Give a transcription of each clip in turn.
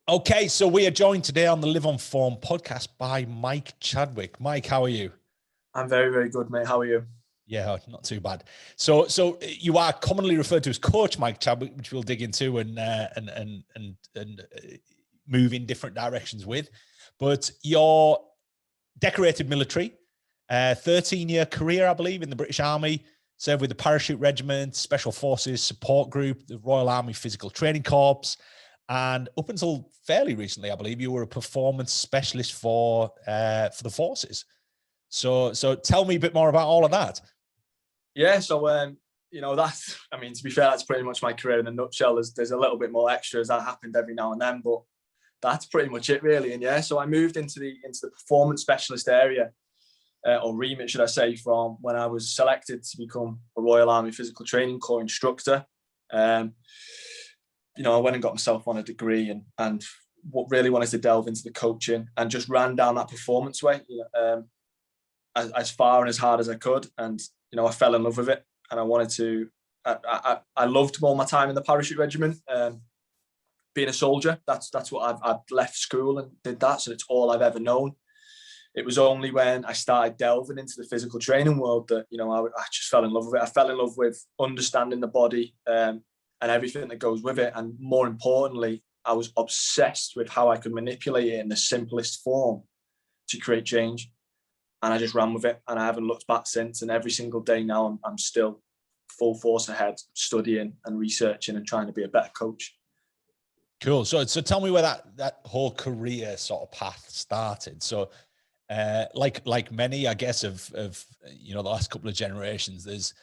Okay, so we are joined today on the Live on Form podcast by Mike Chadwick. Mike, how are you? I'm very, very good, mate. How are you? Yeah, not too bad. So you are commonly referred to as Coach Mike Chadwick, which we'll dig into and move in different directions with. But you're decorated military, 13-year career, I believe, in the British Army. Served with the Parachute Regiment, Special Forces Support Group, the Royal Army Physical Training Corps. And up until fairly recently, I believe you were a performance specialist for the forces. So tell me a bit more about all of that. Yeah, so that's, to be fair, that's pretty much my career in a nutshell. There's a little bit more extras that happened every now and then, but that's pretty much it, really. And yeah, so I moved into the performance specialist area, or remit, should I say, from when I was selected to become a Royal Army Physical Training Corps instructor. I went and got myself on a degree and what really wanted to delve into the coaching and just ran down that performance way, as far and as hard as I could. And, I fell in love with it, and I wanted to, I loved all my time in the Parachute Regiment, being a soldier. That's what I've left school and did that. So it's all I've ever known. It was only when I started delving into the physical training world that, I just fell in love with it. I fell in love with understanding the body, and everything that goes with it. And more importantly, I was obsessed with how I could manipulate it in the simplest form to create change. And I just ran with it, and I haven't looked back since. And every single day now, I'm still full force ahead, studying and researching and trying to be a better coach. Cool. So tell me where that whole career sort of path started. So like many, I guess, of the last couple of generations, there's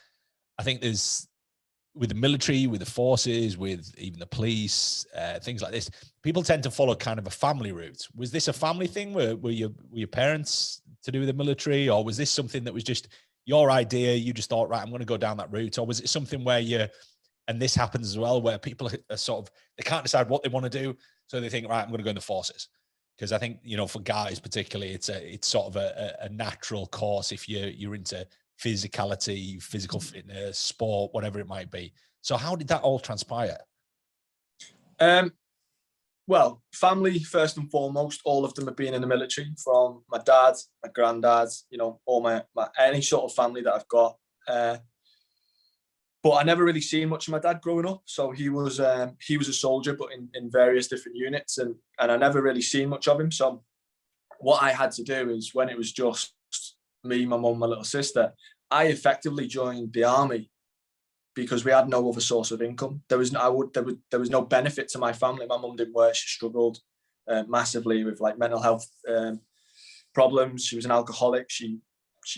with the military, with the forces, with even the police, things like this, people tend to follow kind of a family route. Was this a family thing? Were your parents to do with the military, or was this something that was just your idea? You just thought, right, I'm going to go down that route, or was it something where and this happens as well, where people are sort of, they can't decide what they want to do, so they think, right, I'm going to go in the forces? Because I think, for guys particularly, it's sort of a natural course if you're into physicality, physical fitness, sport, whatever it might be. So how did that all transpire? Well, family, first and foremost, all of them have been in the military, from my dad, my granddad, all my any sort of family that I've got. But I never really seen much of my dad growing up. So he was a soldier, but in various different units, and I never really seen much of him. So what I had to do is, when it was just me, my mum, my little sister, I effectively joined the army because we had no other source of income. There was no benefit to my family. My mum didn't work. She struggled massively with like mental health problems. She was an alcoholic. She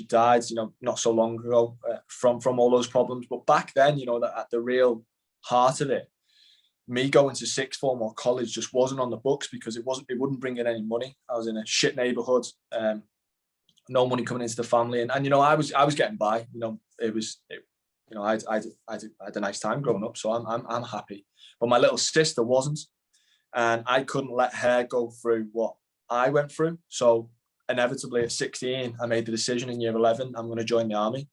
died, not so long ago from all those problems. But back then, that at the real heart of it, me going to sixth form or college just wasn't on the books because it wouldn't bring in any money. I was in a shit neighborhood, no money coming into the family, and I was getting by. I had a nice time growing up, so I'm happy. But my little sister wasn't, and I couldn't let her go through what I went through. So inevitably at 16, I made the decision in year 11, I'm going to join the army.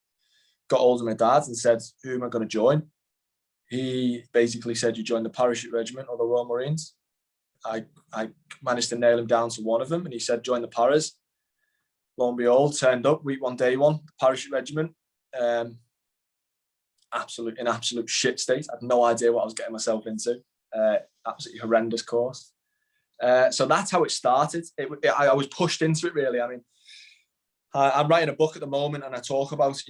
Got hold of my dad and said, who am I going to join? He basically said, you join the Parachute Regiment or the Royal Marines. I managed to nail him down to one of them, and he said, join the Paras. Lo and behold, turned up week 1, day 1, Parachute Regiment. Absolute shit state. I had no idea what I was getting myself into. Absolutely horrendous course. So that's how it started. I was pushed into it, really. I'm writing a book at the moment, and I talk about,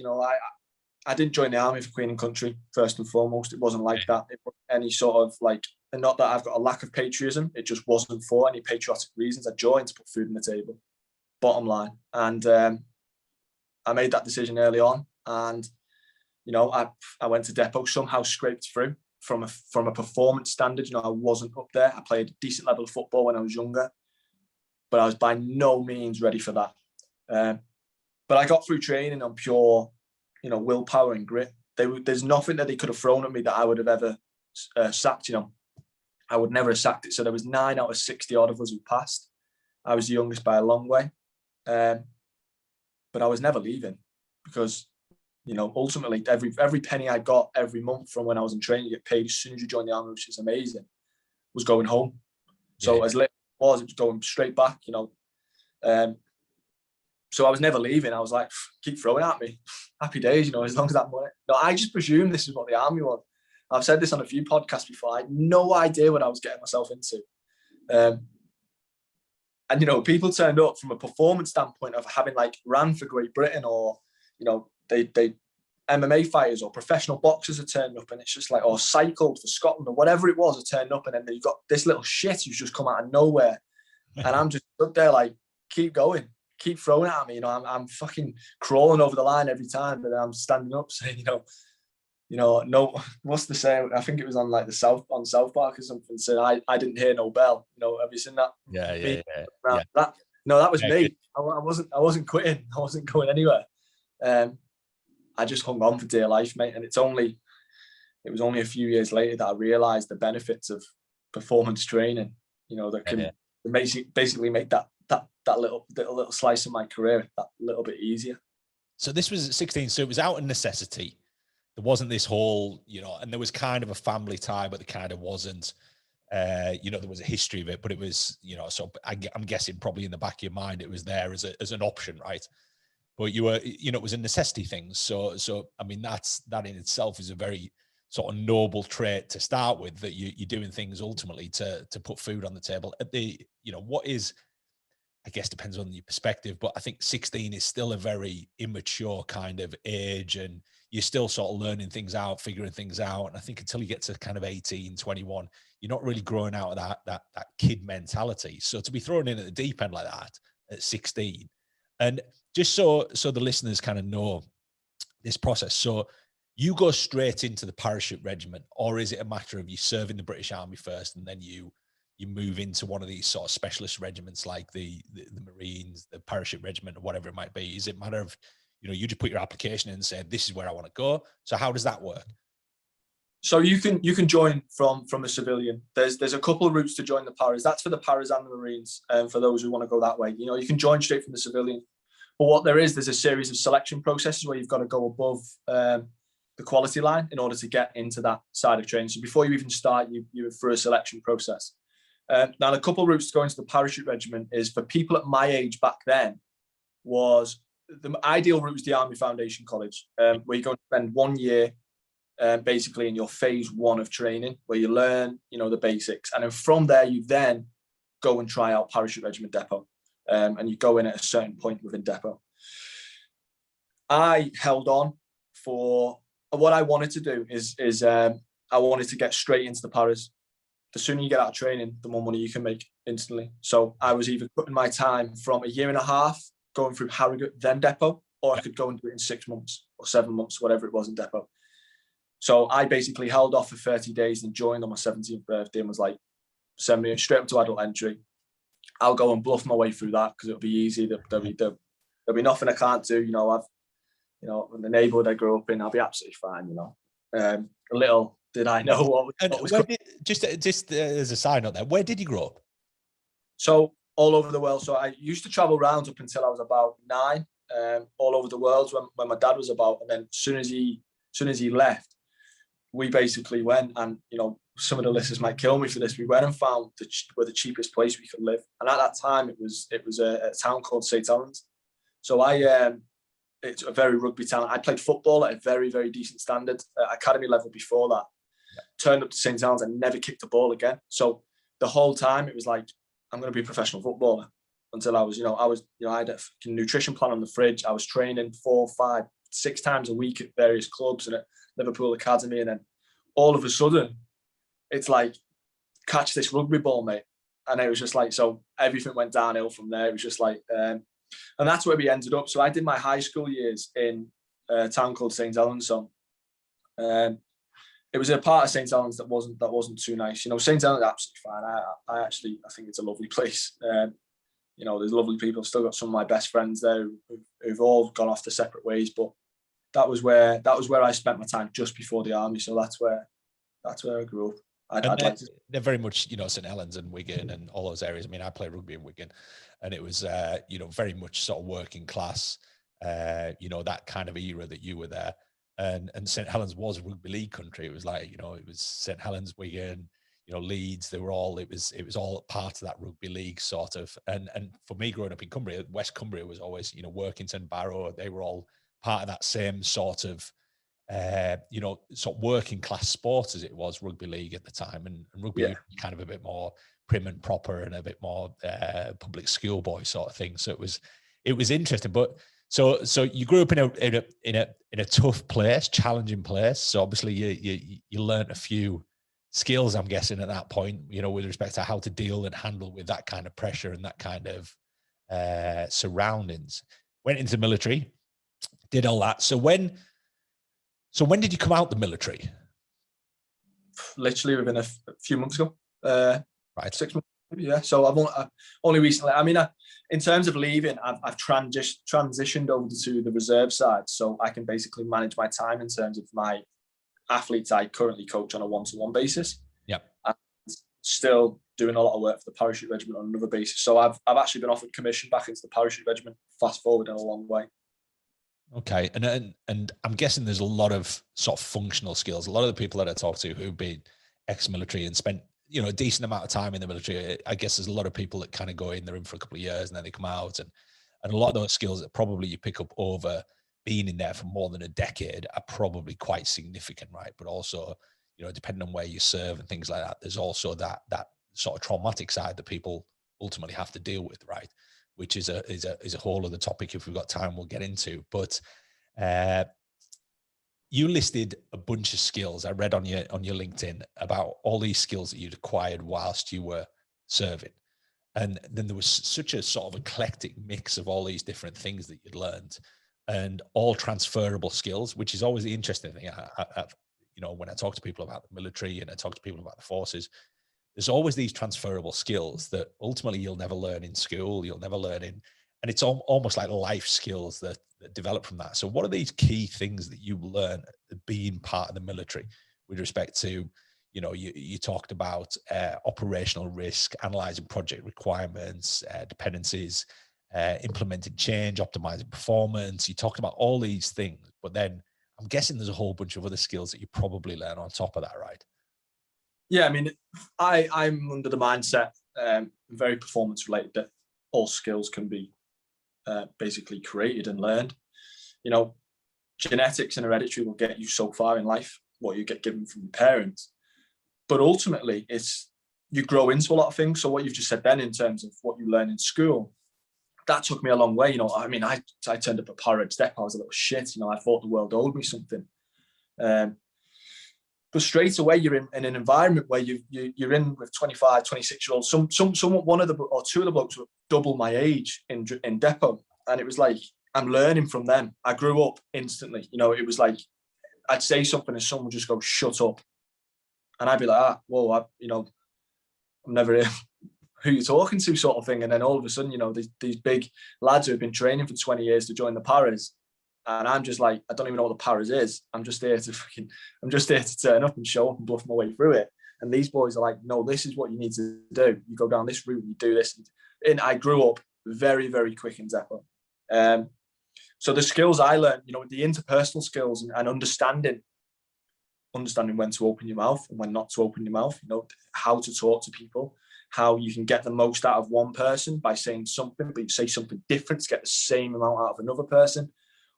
I didn't join the army for Queen and Country, first and foremost. It wasn't like that. It wasn't any sort of like, and not that I've got a lack of patriotism. It just wasn't for any patriotic reasons. I joined to put food on the table, bottom line. And I made that decision early on, and I went to depot, somehow scraped through from a performance standard. I wasn't up there. I played a decent level of football when I was younger, but I was by no means ready for that. But I got through training on pure, willpower and grit. There's nothing that they could have thrown at me that I would have ever sacked. I would never have sacked it. So there was 9 out of 60 odd of us who passed. I was the youngest by a long way, but I was never leaving because, ultimately every penny I got every month from when I was in training, you get paid as soon as you join the army, which is amazing, was going home. So as late as it was going straight back, you know. So I was never leaving. I was like, keep throwing at me. Happy days, you know, as long as that money. No, I just presumed this is what the army was. I've said this on a few podcasts before. I had no idea what I was getting myself into. And, you know, people turned up from a performance standpoint of having like ran for Great Britain, or, you know, they MMA fighters or professional boxers are turning up, and it's just like, or cycled for Scotland or whatever it was, are turning up, and then you've got this little shit who's just come out of nowhere. And I'm just up there like, keep going, keep throwing at me. You know, I'm fucking crawling over the line every time, but I'm standing up saying, no, what's the saying? I think it was on like South Park or something, saying I didn't hear no bell. You know, have you seen that? Yeah. That was Yeah, me. I wasn't quitting. I wasn't going anywhere. I just hung on for dear life, mate. And it was only a few years later that I realised the benefits of performance training. You know, that can basically make that little slice of my career that little bit easier. So this was at 16. So it was out of necessity. There wasn't this whole, you know, and there was kind of a family tie, but there kind of wasn't. You know, there was a history of it, but it was, you know, so I'm guessing probably in the back of your mind, it was there as an option, right? But you were, you know, it was a necessity thing. So I mean, that in itself is a very sort of noble trait to start with, that you're doing things ultimately to put food on the table. At the, you know, what is, I guess depends on your perspective, but I think 16 is still a very immature kind of age, and you're still sort of learning things out, figuring things out. And I think until you get to kind of 18, 21, you're not really growing out of that kid mentality. So to be thrown in at the deep end like that at 16, and just so the listeners kind of know this process. So you go straight into the Parachute Regiment, or is it a matter of you serve in the British Army first and then you move into one of these sort of specialist regiments like the Marines, the Parachute Regiment, or whatever it might be? Is it a matter of, you know, you just put your application in and say, this is where I want to go? So how does that work? So you can join from a civilian. There's a couple of routes to join the Paras. That's for the Paras and the Marines, and for those who want to go that way. You know, you can join straight from the civilian. But what there's a series of selection processes where you've got to go above the quality line in order to get into that side of training. So before you even start, you're through a selection process. Now, the couple of routes to go into the Parachute Regiment is, for people at my age back then, was the ideal route was the Army Foundation College, where you're going to spend 1 year basically in your phase 1 of training, where you learn, you know, the basics. And then from there, you then go and try out Parachute Regiment Depot, and you go in at a certain point within Depot. I held on for what I wanted to do is I wanted to get straight into the Paras. The sooner you get out of training, the more money you can make instantly. So I was either putting my time from 1.5 years going through Harrogate, then Depot, or I could go and do it in 6 months or 7 months, whatever it was in Depot. So I basically held off for 30 days and joined on my 17th birthday and was like, send me straight up to adult entry. I'll go and bluff my way through that because it'll be easy. There'll be nothing I can't do. You know, in the neighbourhood I grew up in, I'll be absolutely fine. You know, a little did I know what was just as a side note there, where did you grow up? So all over the world. So I used to travel around up until I was about 9, all over the world when my dad was about. And then as soon as he left, we basically went, and, you know, some of the listeners might kill me for this. We went and found where the cheapest place we could live. And at that time, it was a town called St. Helens. So it's a very rugby town. I played football at a very, very decent standard, academy level before that. Yeah. Turned up to St. Helens and never kicked a ball again. So the whole time it was like, I'm going to be a professional footballer, until I had a nutrition plan on the fridge. I was training 4, 5, 6 times a week at various clubs and at Liverpool Academy. And then all of a sudden it's like, catch this rugby ball, mate. And it was just like, so everything went downhill from there. It was just like, and that's where we ended up. So I did my high school years in a town called St. Helens. So it was a part of St. Helens that wasn't too nice. You know, St. Helens is absolutely fine. I think it's a lovely place. You know, there's lovely people. I've still got some of my best friends there who've all gone off their separate ways. But that was where I spent my time just before the army. So that's where I grew up. They're very much, you know, St. Helens and Wigan and all those areas. I mean, I played rugby in Wigan, and it was, you know, very much sort of working class, you know, that kind of era that you were there. And St. Helens was a rugby league country. It was like, you know, it was St. Helens, Wigan, Leeds, they were all, it was all part of that rugby league sort of. And for me growing up in Cumbria, West Cumbria was always, Workington, Barrow, they were all part of that same sort of, sort of working class sport as it was rugby league at the time. And rugby Yeah. kind of a bit more prim and proper and a bit more public schoolboy sort of thing. So it was interesting. But so you grew up in a tough place, challenging place. So obviously you learned a few skills, I'm guessing, at that point, with respect to how to deal and handle with that kind of pressure and that kind of surroundings. Went into the military, did all that. So when did you come out the military? Literally within a few months ago. Right. 6 months, maybe, yeah. So I've only recently, in terms of leaving, I've transitioned over to the reserve side, so I can basically manage my time in terms of my athletes I currently coach on a one-to-one basis. Yeah. And still doing a lot of work for the Parachute Regiment on another basis. So I've actually been offered commission back into the Parachute Regiment, fast forward in a long way. Okay. And I'm guessing there's a lot of sort of functional skills. A lot of the people that I talk to who've been ex-military and spent, a decent amount of time in the military, I guess there's a lot of people that kind of go in, they're in for a couple of years and then they come out. And a lot of those skills that probably you pick up over being in there for more than a decade are probably quite significant, right? But also, depending on where you serve and things like that, there's also that sort of traumatic side that people ultimately have to deal with, right? Which is a whole other topic. If we've got time, we'll get into. But you listed a bunch of skills. I read on your LinkedIn about all these skills that you'd acquired whilst you were serving. And then there was such a sort of eclectic mix of all these different things that you'd learned, and all transferable skills, which is always the interesting thing. When I talk to people about the military and I talk to people about the forces, there's always these transferable skills that ultimately you'll never learn in school, you'll never learn in, and it's almost like life skills that develop from that. So what are these key things that you learn being part of the military with respect to, you talked about operational risk, analyzing project requirements, dependencies, implementing change, optimizing performance. You talked about all these things, but then I'm guessing there's a whole bunch of other skills that you probably learn on top of that, right? Yeah, I'm under the mindset, very performance related, that all skills can be basically created and learned. Genetics and hereditary will get you so far in life, what you get given from your parents. But ultimately, you grow into a lot of things. So what you've just said then in terms of what you learn in school, that took me a long way. I turned up at Parachute Regiment, I was a little shit. I thought the world owed me something. But straight away, you're in an environment where you're in with 25, 26-year-olds. One of the or two of the blokes were double my age in depot, and it was like I'm learning from them. I grew up instantly. It was like I'd say something and someone would just go, "Shut up," and I'd be like, "Whoa, I'm never who you're talking to," sort of thing. And then all of a sudden, these big lads who have been training for 20 years to join the paras. And I'm just like, I don't even know what the paras is. I'm just there to turn up and show up and bluff my way through it. And these boys are like, no, this is what you need to do. You go down this route, you do this. And I grew up very, very quick in depot. So the skills I learned, the interpersonal skills and understanding when to open your mouth and when not to open your mouth, how to talk to people, how you can get the most out of one person by saying something, but you say something different to get the same amount out of another person.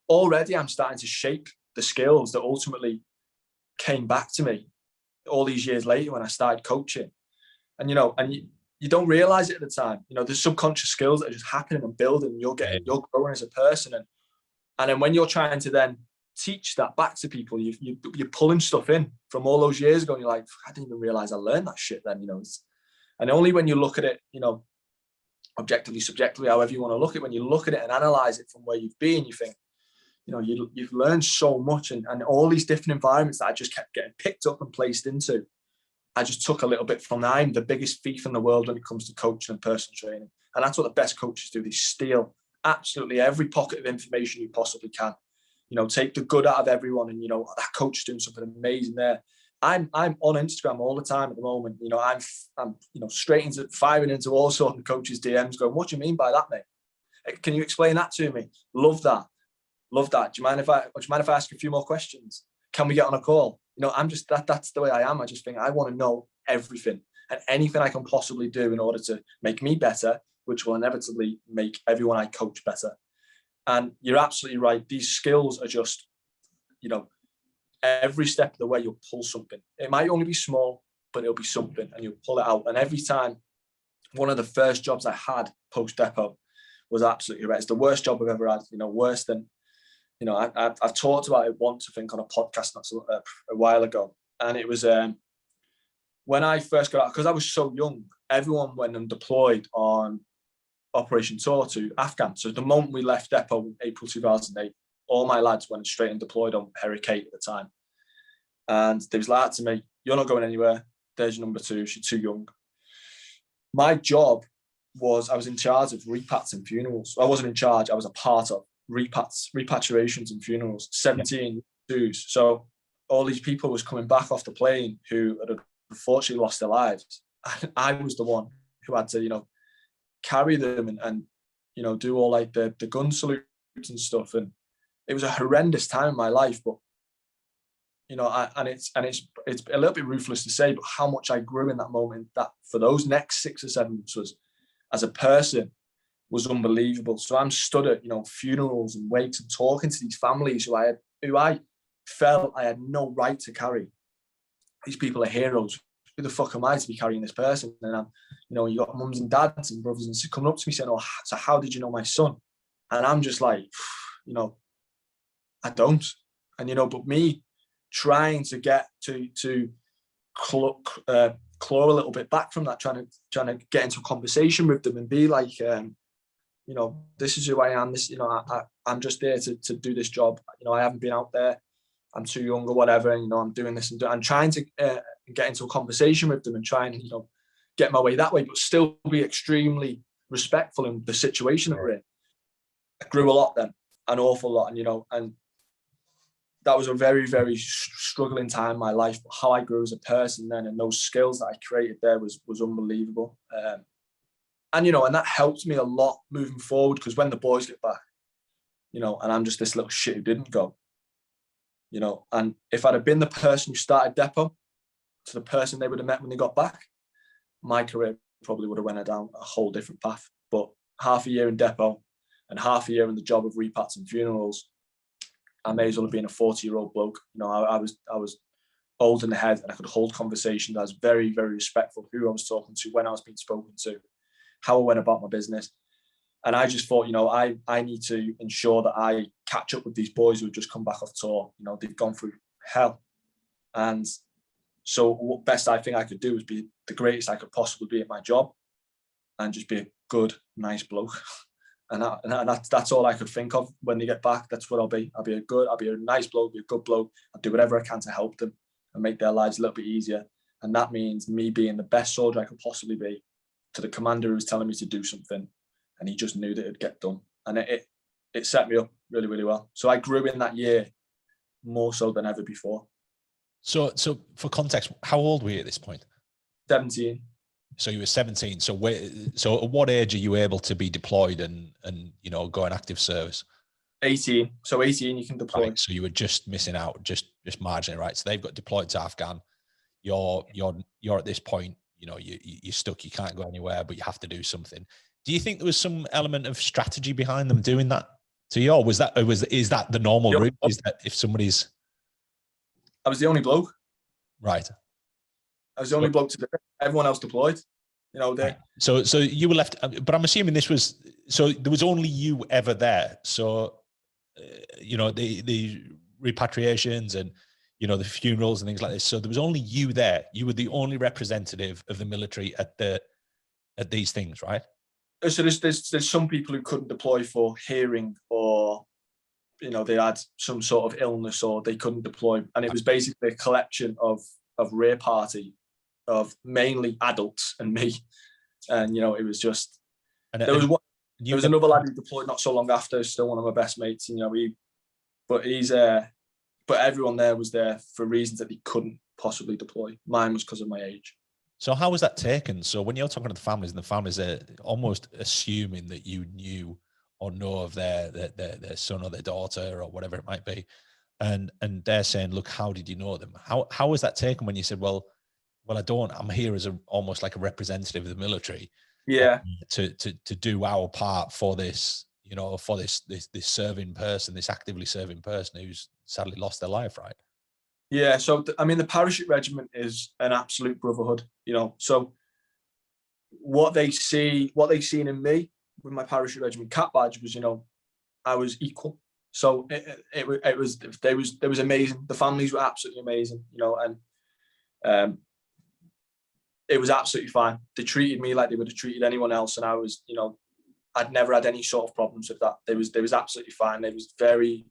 Already I'm starting to shape the skills that ultimately came back to me all these years later when I started coaching. And, you don't realize it at the time. There's subconscious skills that are just happening and building. You're growing as a person. And then when you're trying to then teach that back to people, you're pulling stuff in from all those years ago. And you're like, I didn't even realize I learned that shit then, and only when you look at it, objectively, subjectively, however you want to look at it, when you look at it and analyze it from where you've been, you think, you've learned so much, and all these different environments that I just kept getting picked up and placed into. I just took a little bit from that. I'm the biggest thief in the world when it comes to coaching and personal training. And that's what the best coaches do. They steal absolutely every pocket of information you possibly can. Take the good out of everyone. And, that coach is doing something amazing there. I'm on Instagram all the time at the moment. I'm straight into firing into all sorts of coaches' DMs going, what do you mean by that, mate? Can you explain that to me? Love that. Do you mind if I ask a few more questions? Can we get on a call? I'm just that's the way I am. I just think I want to know everything and anything I can possibly do in order to make me better, which will inevitably make everyone I coach better. And you're absolutely right. These skills are just, every step of the way you'll pull something. It might only be small, but it'll be something, and you'll pull it out. And every time, one of the first jobs I had post depot was absolutely right. It's the worst job I've ever had. Worse than, I've talked about it once, I think, on a podcast not so, a while ago, and it was when I first got out, because I was so young. Everyone went and deployed on Operation Tour to Afghan. So the moment we left depot in April 2008, all my lads went straight and deployed on Parachute at the time. And they was like to me, "You're not going anywhere. There's your number two. She's too young." My job was, I was in charge of repats and funerals. I wasn't in charge. I was a part of repatriations and funerals, 17 dues. So all these people was coming back off the plane who had unfortunately lost their lives. I was the one who had to, carry them and do all like the gun salutes and stuff. And it was a horrendous time in my life, but it's a little bit ruthless to say, but how much I grew in that moment, that for those next 6 or 7 months was, as a person, was unbelievable. So I'm stood at funerals and wakes and talking to these families who I felt I had no right to carry. These people are heroes. Who the fuck am I to be carrying this person? And I'm, you got mums and dads and brothers and sisters coming up to me saying, "Oh, so how did you know my son?" And I'm just like, I don't. And but me trying to get to claw a little bit back from that, trying to get into a conversation with them and be like, this is who I am. This, I'm just there to do this job. I haven't been out there. I'm too young or whatever. And, I'm doing this and trying to get into a conversation with them and try and, get my way that way, but still be extremely respectful in the situation that we're in. I grew a lot then, an awful lot. And, and that was a very, very struggling time in my life. But how I grew as a person then and those skills that I created there was unbelievable. And that helped me a lot moving forward, because when the boys get back, and I'm just this little shit who didn't go, and if I'd have been the person who started depot to the person they would have met when they got back, my career probably would have went down a whole different path. But half a year in depot and half a year in the job of repats and funerals, I may as well have been a 40-year-old bloke. I was old in the head and I could hold conversations. I was very, very respectful who I was talking to, when I was being spoken to, how I went about my business. And I just thought, I need to ensure that I catch up with these boys who have just come back off tour. They've gone through hell. And so what best I think I could do is be the greatest I could possibly be at my job and just be a good, nice bloke. And that's all I could think of when they get back. That's what I'll be. I'll be a nice bloke, be a good bloke. I'll do whatever I can to help them and make their lives a little bit easier. And that means me being the best soldier I could possibly be to the commander who was telling me to do something. And he just knew that it'd get done. And it set me up really, really well. So I grew in that year more so than ever before. So for context, how old were you at this point? 17. So you were 17. So at what age are you able to be deployed and go in active service? 18. So 18, you can deploy. Right. So you were just missing out, just marginally, right? So they've got deployed to Afghan. You're at this point, you're stuck. You can't go anywhere, but you have to do something. Do you think there was some element of strategy behind them doing that to you, or is that the normal route? Is that if somebody's... I was the only bloke. Right. I was the only bloke to do it. Everyone else deployed. Right. So you were left, but I'm assuming so there was only you ever there. So, the repatriations and, the funerals and things like this. So there was only you there. You were the only representative of the military at these things, right? So there's some people who couldn't deploy for hearing, or they had some sort of illness, or they couldn't deploy, and it was basically a collection of rear party of mainly adults and me, and it was just there was another lad who deployed not so long after, still one of my best mates, but everyone there was there for reasons that they couldn't possibly deploy. Mine was because of my age. So how was that taken? So when you're talking to the families, and the families are almost assuming that you knew or know of their son or their daughter or whatever it might be, and they're saying, "Look, how did you know them?" How was that taken when you said, "Well, well, I'm here as almost like a representative of the military, Yeah. to do our part for this, for this serving person, this actively serving person who's sadly lost their life, right? Yeah. So, I mean, the Parachute Regiment is an absolute brotherhood, so what they seen in me with my Parachute Regiment cap badge was, I was equal. So it was amazing. The families were absolutely amazing, and it was absolutely fine. They treated me like they would have treated anyone else, and I was, I'd never had any sort of problems with that. They was absolutely fine. They was very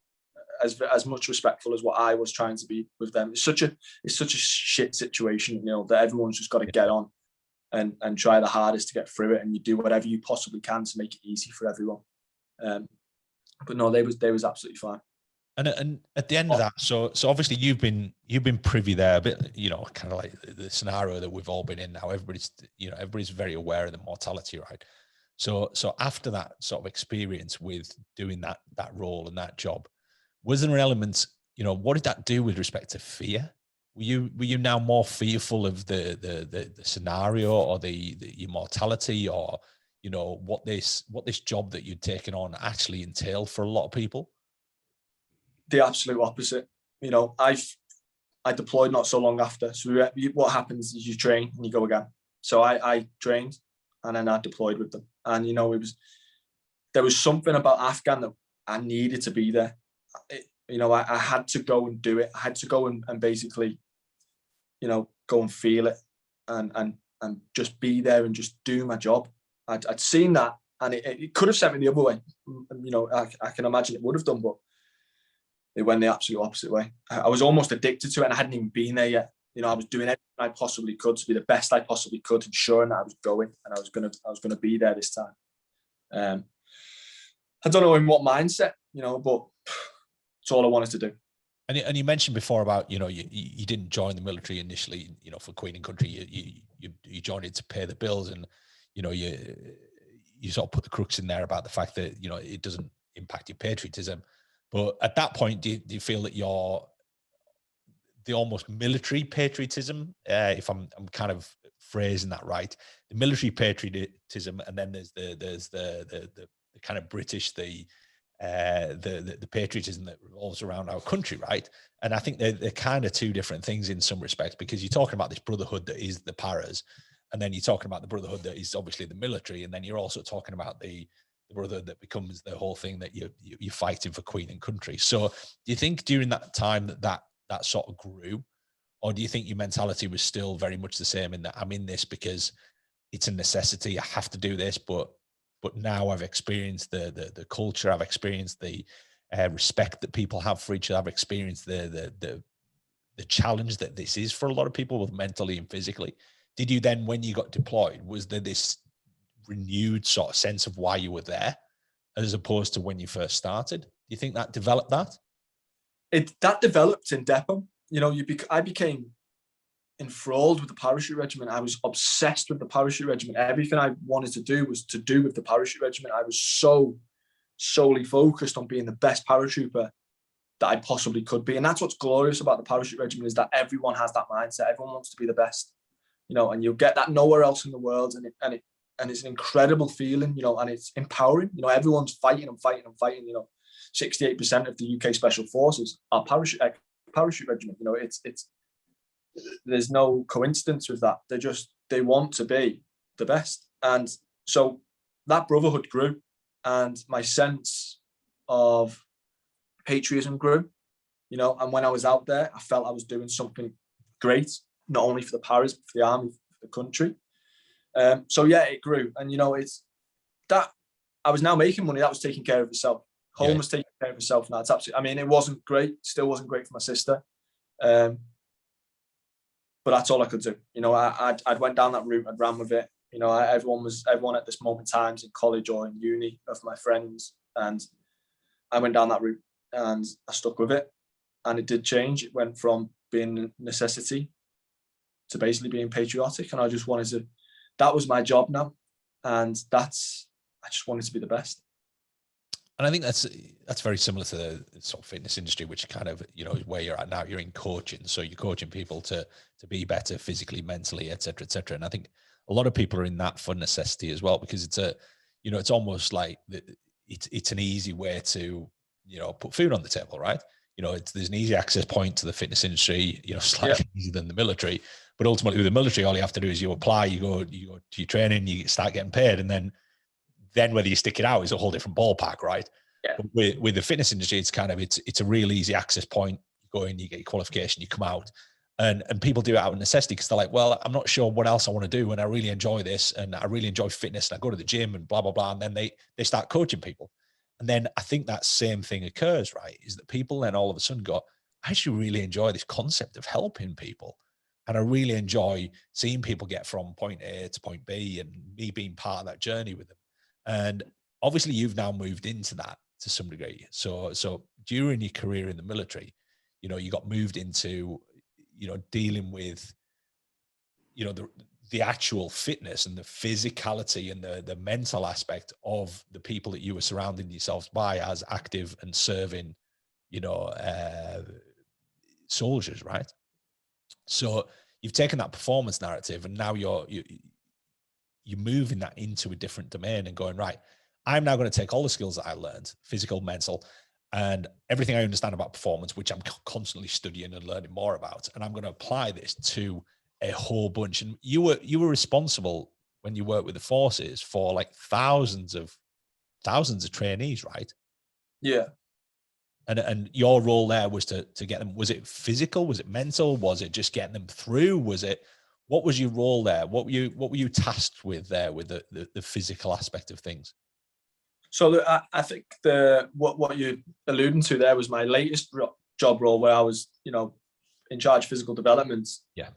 as much respectful as what I was trying to be with them. It's such a shit situation, that everyone's just got to get on and try the hardest to get through it, and you do whatever you possibly can to make it easy for everyone. But no, they was absolutely fine. And at the end of that, so obviously you've been privy there a bit, kind of like the scenario that we've all been in now. Everybody's very aware of the mortality, right? So after that sort of experience with doing that role and that job, was there an element, what did that do with respect to fear? Were you now more fearful of the scenario or the your mortality, or what this job that you'd taken on actually entailed for a lot of people? The absolute opposite. I deployed not so long after. So what happens is you train and you go again. So I trained and then I deployed with them. And, there was something about Afghan that I needed to be there. I had to go and do it. I had to go and basically, go and feel it and just be there and just do my job. I'd seen that, and it could have sent me the other way. I can imagine it would have done, but it went the absolute opposite way. I was almost addicted to it, and I hadn't even been there yet. I was doing everything I possibly could to be the best I possibly could, ensuring that I was going and I was gonna be there this time. I don't know in what mindset, but it's all I wanted to do. And you mentioned before about you didn't join the military initially, for Queen and Country. You joined it to pay the bills, and you sort of put the crux in there about the fact that it doesn't impact your patriotism. But at that point, do you feel that the almost military patriotism, if I'm kind of phrasing that right, the military patriotism, and then there's the kind of British, the patriotism that revolves around our country, right? And I think they're kind of two different things in some respects, because you're talking about this brotherhood that is the paras, and then you're talking about the brotherhood that is obviously the military, and then you're also talking about the brotherhood that becomes the whole thing that you're fighting for Queen and Country. So do you think during that time that sort of grew, or do you think your mentality was still very much the same, in that I'm in this because it's a necessity, I have to do this, but now I've experienced the culture, I've experienced the respect that people have for each other, I've experienced the challenge that this is for a lot of people, both mentally and physically. Did you then, when you got deployed, was there this renewed sort of sense of why you were there, as opposed to when you first started? Do you think that developed that? That developed in depot. I became enthralled with the Parachute Regiment. I was obsessed with the Parachute Regiment. Everything I wanted to do was to do with the Parachute Regiment. I was so solely focused on being the best paratrooper that I possibly could be. And that's what's glorious about the Parachute Regiment, is that everyone has that mindset. Everyone wants to be the best, and you'll get that nowhere else in the world. And it's an incredible feeling, and it's empowering. Everyone's fighting and fighting and fighting. 68% of the UK Special Forces are Parachute Regiment. It's there's no coincidence with that. They want to be the best. And so that brotherhood grew, and my sense of patriotism grew, and when I was out there, I felt I was doing something great, not only for the paras, but for the army, for the country. So yeah, it grew. And it's that I was now making money. That was taking care of itself. Home was taking care of itself now. It's absolutely, it wasn't great, still wasn't great for my sister. But that's all I could do. I'd went down that route, I'd ran with it. Everyone at this moment in time in college or in uni of my friends, and I went down that route and I stuck with it. And it did change. It went from being a necessity to basically being patriotic. And I just wanted to, that was my job now. And I just wanted to be the best. And I think that's very similar to the sort of fitness industry, which kind of, you know, where you're at now. You're in coaching, so you're coaching people to be better physically, mentally, et cetera, et cetera. And I think a lot of people are in that for necessity as well, because it's a, you know, it's almost like it's an easy way to, you know, put food on the table, right? You know, there's an easy access point to the fitness industry, you know, slightly easier than the military. But ultimately, with the military, all you have to do is you apply, you go to your training, you start getting paid, and then whether you stick it out is a whole different ballpark, right? Yeah. But with the fitness industry, it's kind of it's a real easy access point. You go in, you get your qualification, you come out, and people do it out of necessity because they're like, well, I'm not sure what else I want to do, and I really enjoy this, and I really enjoy fitness, and I go to the gym and blah blah blah, and then they start coaching people, and then I think that same thing occurs, right? Is that people then all of a sudden go, I actually really enjoy this concept of helping people. And I really enjoy seeing people get from point A to point B and me being part of that journey with them. And obviously you've now moved into that to some degree. So during your career in the military, you know, you got moved into, you know, dealing with, you know, the actual fitness and the physicality and the mental aspect of the people that you were surrounding yourselves by as active and serving, you know, soldiers, right? So you've taken that performance narrative and now you're moving that into a different domain and going, right, I'm now going to take all the skills that I learned, physical, mental, and everything I understand about performance, which I'm constantly studying and learning more about. And I'm going to apply this to a whole bunch. And you were responsible when you worked with the forces for like thousands of trainees, right? Yeah. And your role there was to get them. Was it physical? Was it mental? Was it just getting them through? What was your role there? What were you tasked with there with the physical aspect of things? So I think what you're alluding to there was my latest job role, where I was, you know, in charge of physical development. Yeah.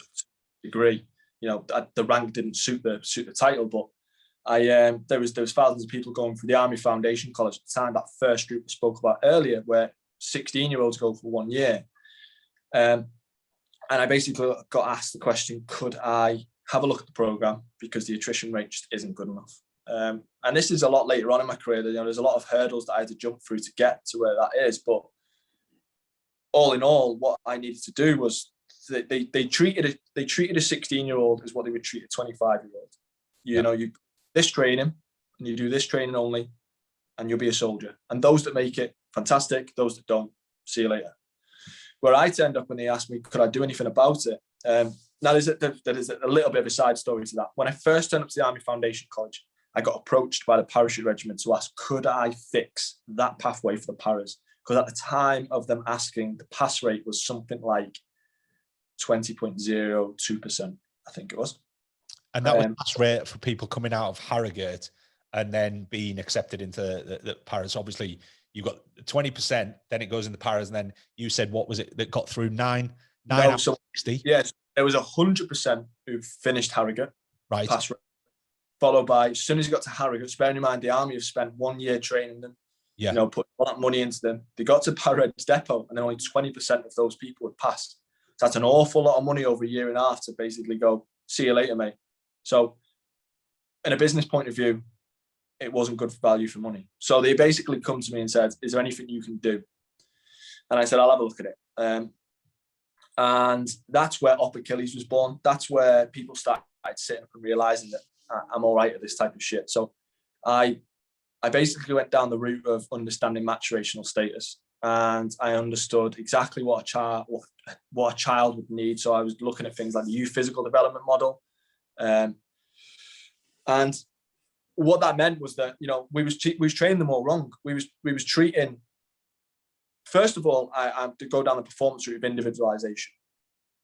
Degree. You know, the rank didn't suit the title, but there was thousands of people going through the Army Foundation College at the time, that first group we spoke about earlier, where 16-year-olds go for 1 year. And I basically got asked the question, could I have a look at the program, because the attrition rate just isn't good enough. And this is a lot later on in my career. You know, there's a lot of hurdles that I had to jump through to get to where that is. But all in all, what I needed to do was they treated a 16-year-old as what they would treat a 25-year-old. You know, you this training and you do this training only, and you'll be a soldier. And those that make it, fantastic. Those that don't, see you later. Where I turned up when they asked me, could I do anything about it? Now there's a little bit of a side story to that. When I first turned up to the Army Foundation College, I got approached by the Parachute Regiment to ask, could I fix that pathway for the paras? Because at the time of them asking, the pass rate was something like 20.02%, I think it was. And that was pass rate for people coming out of Harrogate and then being accepted into the paras. Obviously, you got 20%, then it goes in the paras, and then you said, what was it that got through 9 out of 60? Yes, there was 100% who finished Harrogate, right? Pass rate, followed by, as soon as you got to Harrogate, bearing in mind the Army have spent 1 year training them, you know, put all that money into them. They got to Parad's Depot, and then only 20% of those people would pass. So that's an awful lot of money over a year and a half to basically go, see you later, mate. So in a business point of view, it wasn't good value for money. So they basically come to me and said, is there anything you can do? And I said, I'll have a look at it. And that's where Op Achilles was born. That's where people started sitting up and realizing that I'm all right at this type of shit. So I basically went down the route of understanding maturational status, and I understood exactly what a child would need. So I was looking at things like the youth physical development model. And what that meant was that, you know, we was training them all wrong. We was treating, first of all, I to go down the performance route of individualization.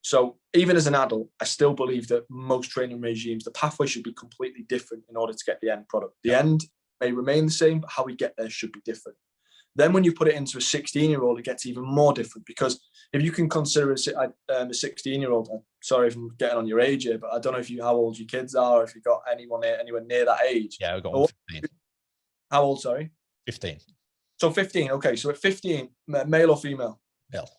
So even as an adult, I still believe that most training regimes, the pathway should be completely different in order to get the end product. The end may remain the same, but how we get there should be different. Then when you put it into a 16-year-old, it gets even more different, because if you can consider a 16-year-old, sorry if I'm getting on your age here, but I don't know how old your kids are, or if you've got anyone anywhere near that age. Yeah, we've got 15. How old, sorry? 15. So 15, okay. So at 15, male or female? Male.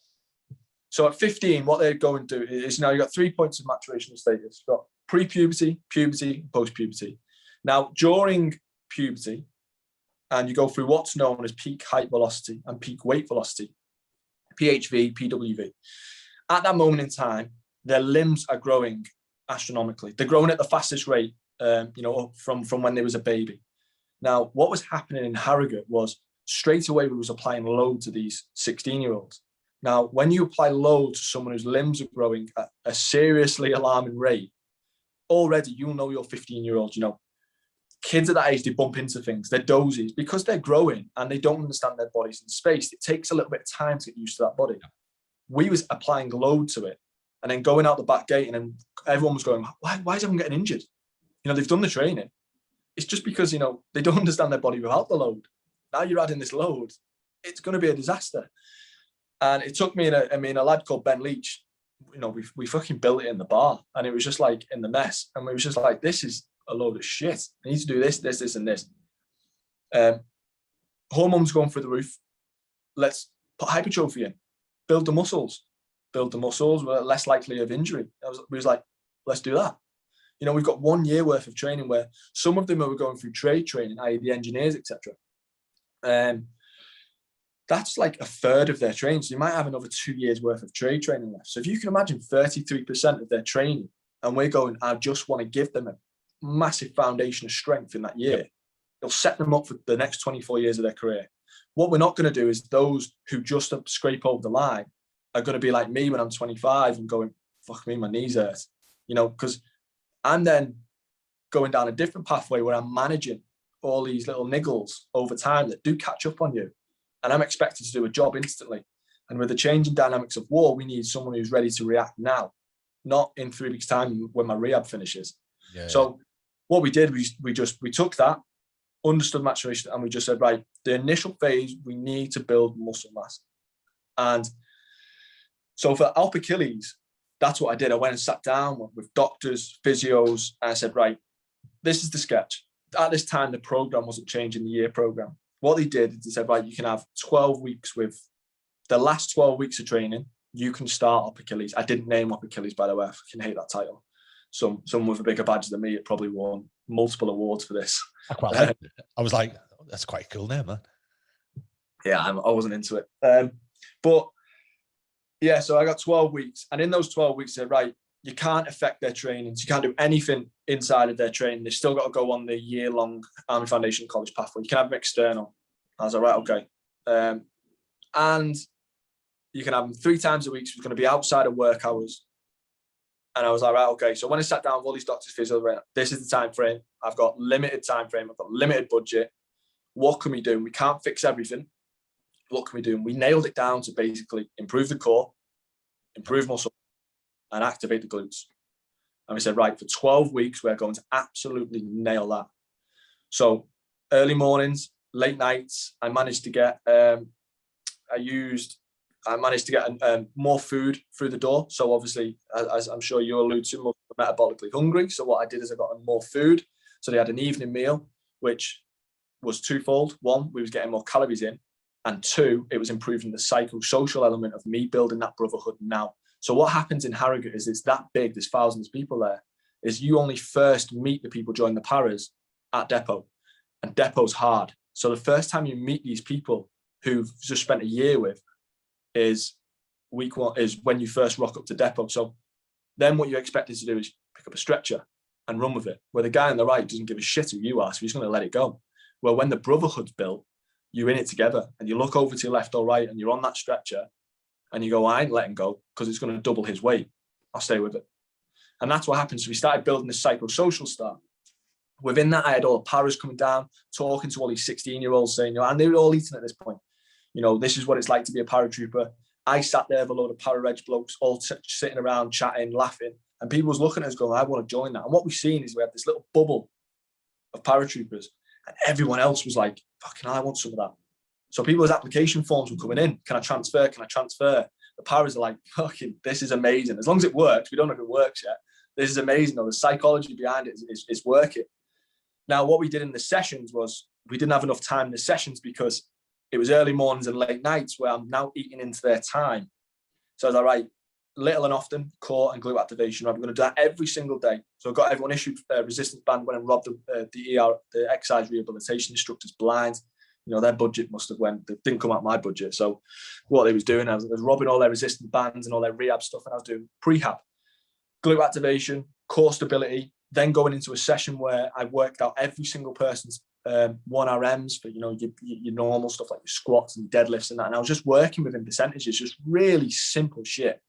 So at 15, what they're going to do is, now you've got 3 points of maturational status. You've got pre-puberty, puberty, post-puberty. Now, during puberty, and you go through what's known as peak height velocity and peak weight velocity, PHV, PWV. At that moment in time, their limbs are growing astronomically. They're growing at the fastest rate, from when they was a baby. Now, what was happening in Harrogate was straight away we was applying load to these 16-year-olds. Now, when you apply load to someone whose limbs are growing at a seriously alarming rate, already you'll know your 15-year-olds, kids at that age, they bump into things. They're dozies because they're growing and they don't understand their bodies in space. It takes a little bit of time to get used to that body. We was applying load to it and then going out the back gate, and then everyone was going, why is everyone getting injured? They've done the training. It's just because, they don't understand their body without the load. Now you're adding this load, it's going to be a disaster. And it took me a lad called Ben Leach, we fucking built it in the bar, and it was just like in the mess. And we was just like, this is a load of shit. I need to do this, and this. Hormones going through the roof. Let's put hypertrophy in, build the muscles. We're less likely of injury. We was like, let's do that. We've got 1 year worth of training where some of them are going through trade training, i.e. the engineers, etc. That's like a third of their training. So you might have another 2 years worth of trade training left. So if you can imagine 33% of their training, and we're going, I just want to give them a massive foundation of strength in that year. It'll set them up for the next 24 years of their career. What we're not going to do is those who just scrape over the line are going to be like me when I'm 25 and going, fuck me, my knees hurt. Because I'm then going down a different pathway where I'm managing all these little niggles over time that do catch up on you. And I'm expected to do a job instantly. And with the changing dynamics of war, we need someone who's ready to react now, not in 3 weeks' time when my rehab finishes. So what we did, we took that, understood maturation, and we just said, right, the initial phase, we need to build muscle mass. And so for Alp Achilles, that's what I did. I went and sat down with doctors, physios, and I said, right, this is the sketch. At this time, the program wasn't changing, the year program. What they did is they said, right, you can have 12 weeks with the last 12 weeks of training. You can start Up Achilles. I didn't name Up Achilles, by the way. I fucking hate that title. Some with a bigger badge than me, it probably won multiple awards for this. I was like, that's quite a cool name, man. Yeah, I wasn't into it. But yeah, so I got 12 weeks. And in those 12 weeks, they said, right, you can't affect their trainings. You can't do anything inside of their training. They've still got to go on the year-long Army Foundation College pathway. You can have them external. I was like, right, okay. And you can have them 3 times a week. So it's going to be outside of work hours. And I was like, right, okay. So when I sat down with all these doctors, physios, right, this is the time frame. I've got limited time frame. I've got limited budget. What can we do? We can't fix everything. What can we do? And we nailed it down to basically improve the core, improve muscle, and activate the glutes. And we said, right, for 12 weeks, we're going to absolutely nail that. So early mornings, late nights, I managed to get, more food through the door. So obviously, as I'm sure you allude to, more metabolically hungry. So what I did is I got them more food. So they had an evening meal, which was twofold. One, we was getting more calories in. And 2, it was improving the psychosocial element of me building that brotherhood now. So what happens in Harrogate is it's that big, there's thousands of people there, is you only first meet the people joining the paras at depot. And depot's hard. So the first time you meet these people who've just spent a year with is week 1, is when you first rock up to depot. So then what you're expected to do is pick up a stretcher and run with it. Where the guy on the right doesn't give a shit who you are, so he's going to let it go. Well, when the brotherhood's built, you're in it together and you look over to your left or right and you're on that stretcher and you go, I ain't letting go because it's going to double his weight. I'll stay with it. And that's what happened. So we started building this psychosocial start. Within that, I had all the paras coming down, talking to all these 16-year-olds saying, and they were all eating at this point. This is what it's like to be a paratrooper. I sat there with a load of para-reg blokes all sitting around, chatting, laughing. And people was looking at us going, I want to join that. And what we've seen is we have this little bubble of paratroopers and everyone else was like, fucking, I want some of that. So people's application forms were coming in. Can I transfer? Can I transfer? The paras are like, fucking, this is amazing. As long as it works, we don't know if it works yet. This is amazing. The psychology behind it is working. Now, what we did in the sessions was we didn't have enough time in the sessions because it was early mornings and late nights where I'm now eating into their time. So I was like, right, little and often, core and glute activation. I'm going to do that every single day. So I got everyone issued a resistance band, went and robbed the exercise rehabilitation instructors blind. You know, their budget must have it didn't come out my budget. So what they was doing, I was robbing all their resistance bands and all their rehab stuff, and I was doing prehab, glute activation, core stability, then going into a session where I worked out every single person's 1RMs for, you know, your normal stuff like your squats and deadlifts and that. And I was just working within percentages, just really simple shit.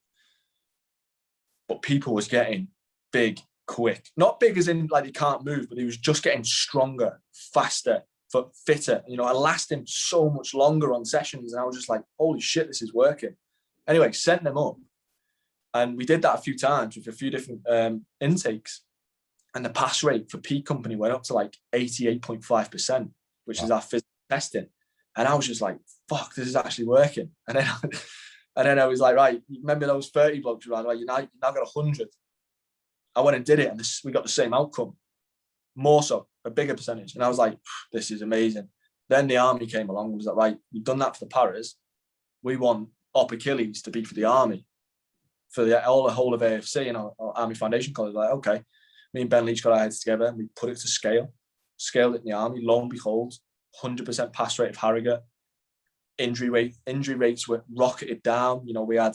But people was getting big quick. Not big as in like they can't move, but he was just getting stronger, faster, fitter, you know, and lasting so much longer on sessions. And I was just like, holy shit, this is working. Anyway, sent them up. And we did that a few times with a few different intakes. And the pass rate for P Company went up to like 88.5%, which is our physical testing. And I was just like, fuck, this is actually working. And then I was like, right, remember those 30 blokes, right? Like, you now got 100. I went and did it, and we got the same outcome. More so, a bigger percentage. And I was like, this is amazing. Then the army came along and was like, right, you've done that for the paras. We want Op Achilles to be for the army, for the whole of AFC and our Army Foundation College. Like, okay. Me and Ben Leach got our heads together and we put it to scale, scaled it in the army. Lo and behold, 100% pass rate of Harrogate. Injury rates were rocketed down. You know, we had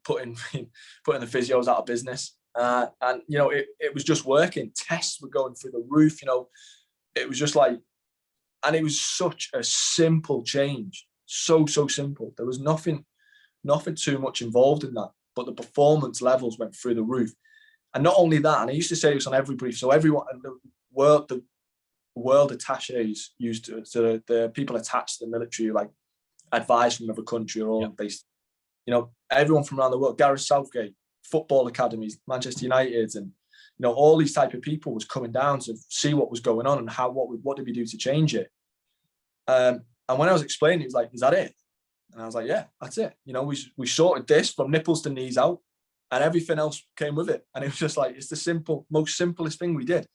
putting the physios out of business. And, you know, it was just working. Tests were going through the roof. You know, it was just like, and it was such a simple change. So simple. There was nothing too much involved in that, but the performance levels went through the roof. And not only that, and I used to say this on every brief, so everyone, the world attaches used to the people attached to the military, like advice from another country, are all based, you know, everyone from around the world, Gareth Southgate, football academies, Manchester United, and, you know, all these type of people was coming down to see what was going on and what did we do to change it. And when I was explaining, he was like, is that it? And I was like, yeah, that's it. You know, we sorted this from nipples to knees out, and everything else came with it. And it was just like, it's the most simplest thing we did.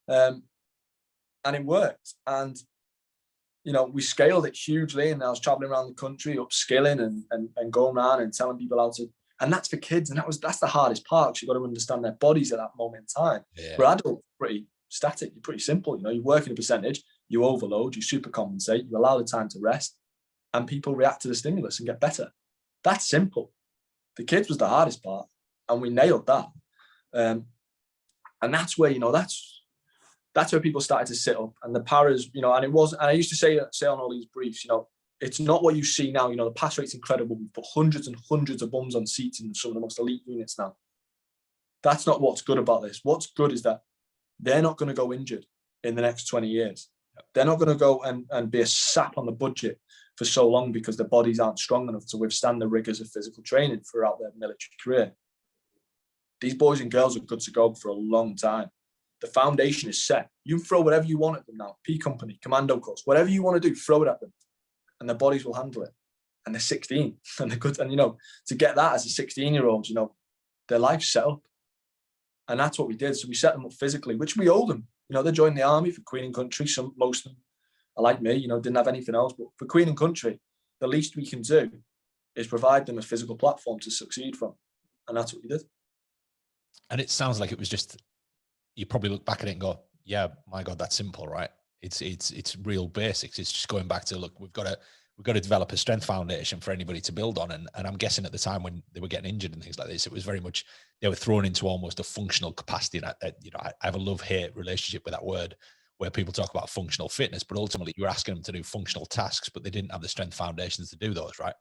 And it worked. And, you know, we scaled it hugely. And I was traveling around the country, upskilling and going around and telling people how to, and that's for kids. And that's the hardest part, because you've got to understand their bodies at that moment in time. Yeah. For adults, pretty static, you're pretty simple. You know, you work in a percentage, you overload, you super compensate, you allow the time to rest, and people react to the stimulus and get better. That's simple. The kids was the hardest part. And we nailed that. And that's where, you know, that's where people started to sit up. And the paras, you know, and I used to say on all these briefs, you know, it's not what you see now. You know, the pass rate's incredible. We've put hundreds and hundreds of bums on seats in some of the most elite units now. That's not what's good about this. What's good is that they're not going to go injured in the next 20 years. They're not going to go and be a sap on the budget for so long because their bodies aren't strong enough to withstand the rigors of physical training throughout their military career. These boys and girls are good to go for a long time. The foundation is set. You can throw whatever you want at them now. P Company, Commando course, whatever you want to do, throw it at them, and their bodies will handle it. And they're 16, and they're good. And, you know, to get that as a 16-year-old, you know, their life's set up. And that's what we did. So we set them up physically, which we owe them. You know, they joined the army for Queen and Country. Most of them are like me, you know, didn't have anything else. But for Queen and Country, the least we can do is provide them a physical platform to succeed from. And that's what we did. And it sounds like it was just, you probably look back at it and go, yeah, my God, that's simple, right? It's real basics. It's just going back to, look, we've got to develop a strength foundation for anybody to build on. And I'm guessing at the time when they were getting injured and things like this, it was very much, they were thrown into almost a functional capacity. And you know, I have a love-hate relationship with that word, where people talk about functional fitness, but ultimately you're asking them to do functional tasks, but they didn't have the strength foundations to do those, right?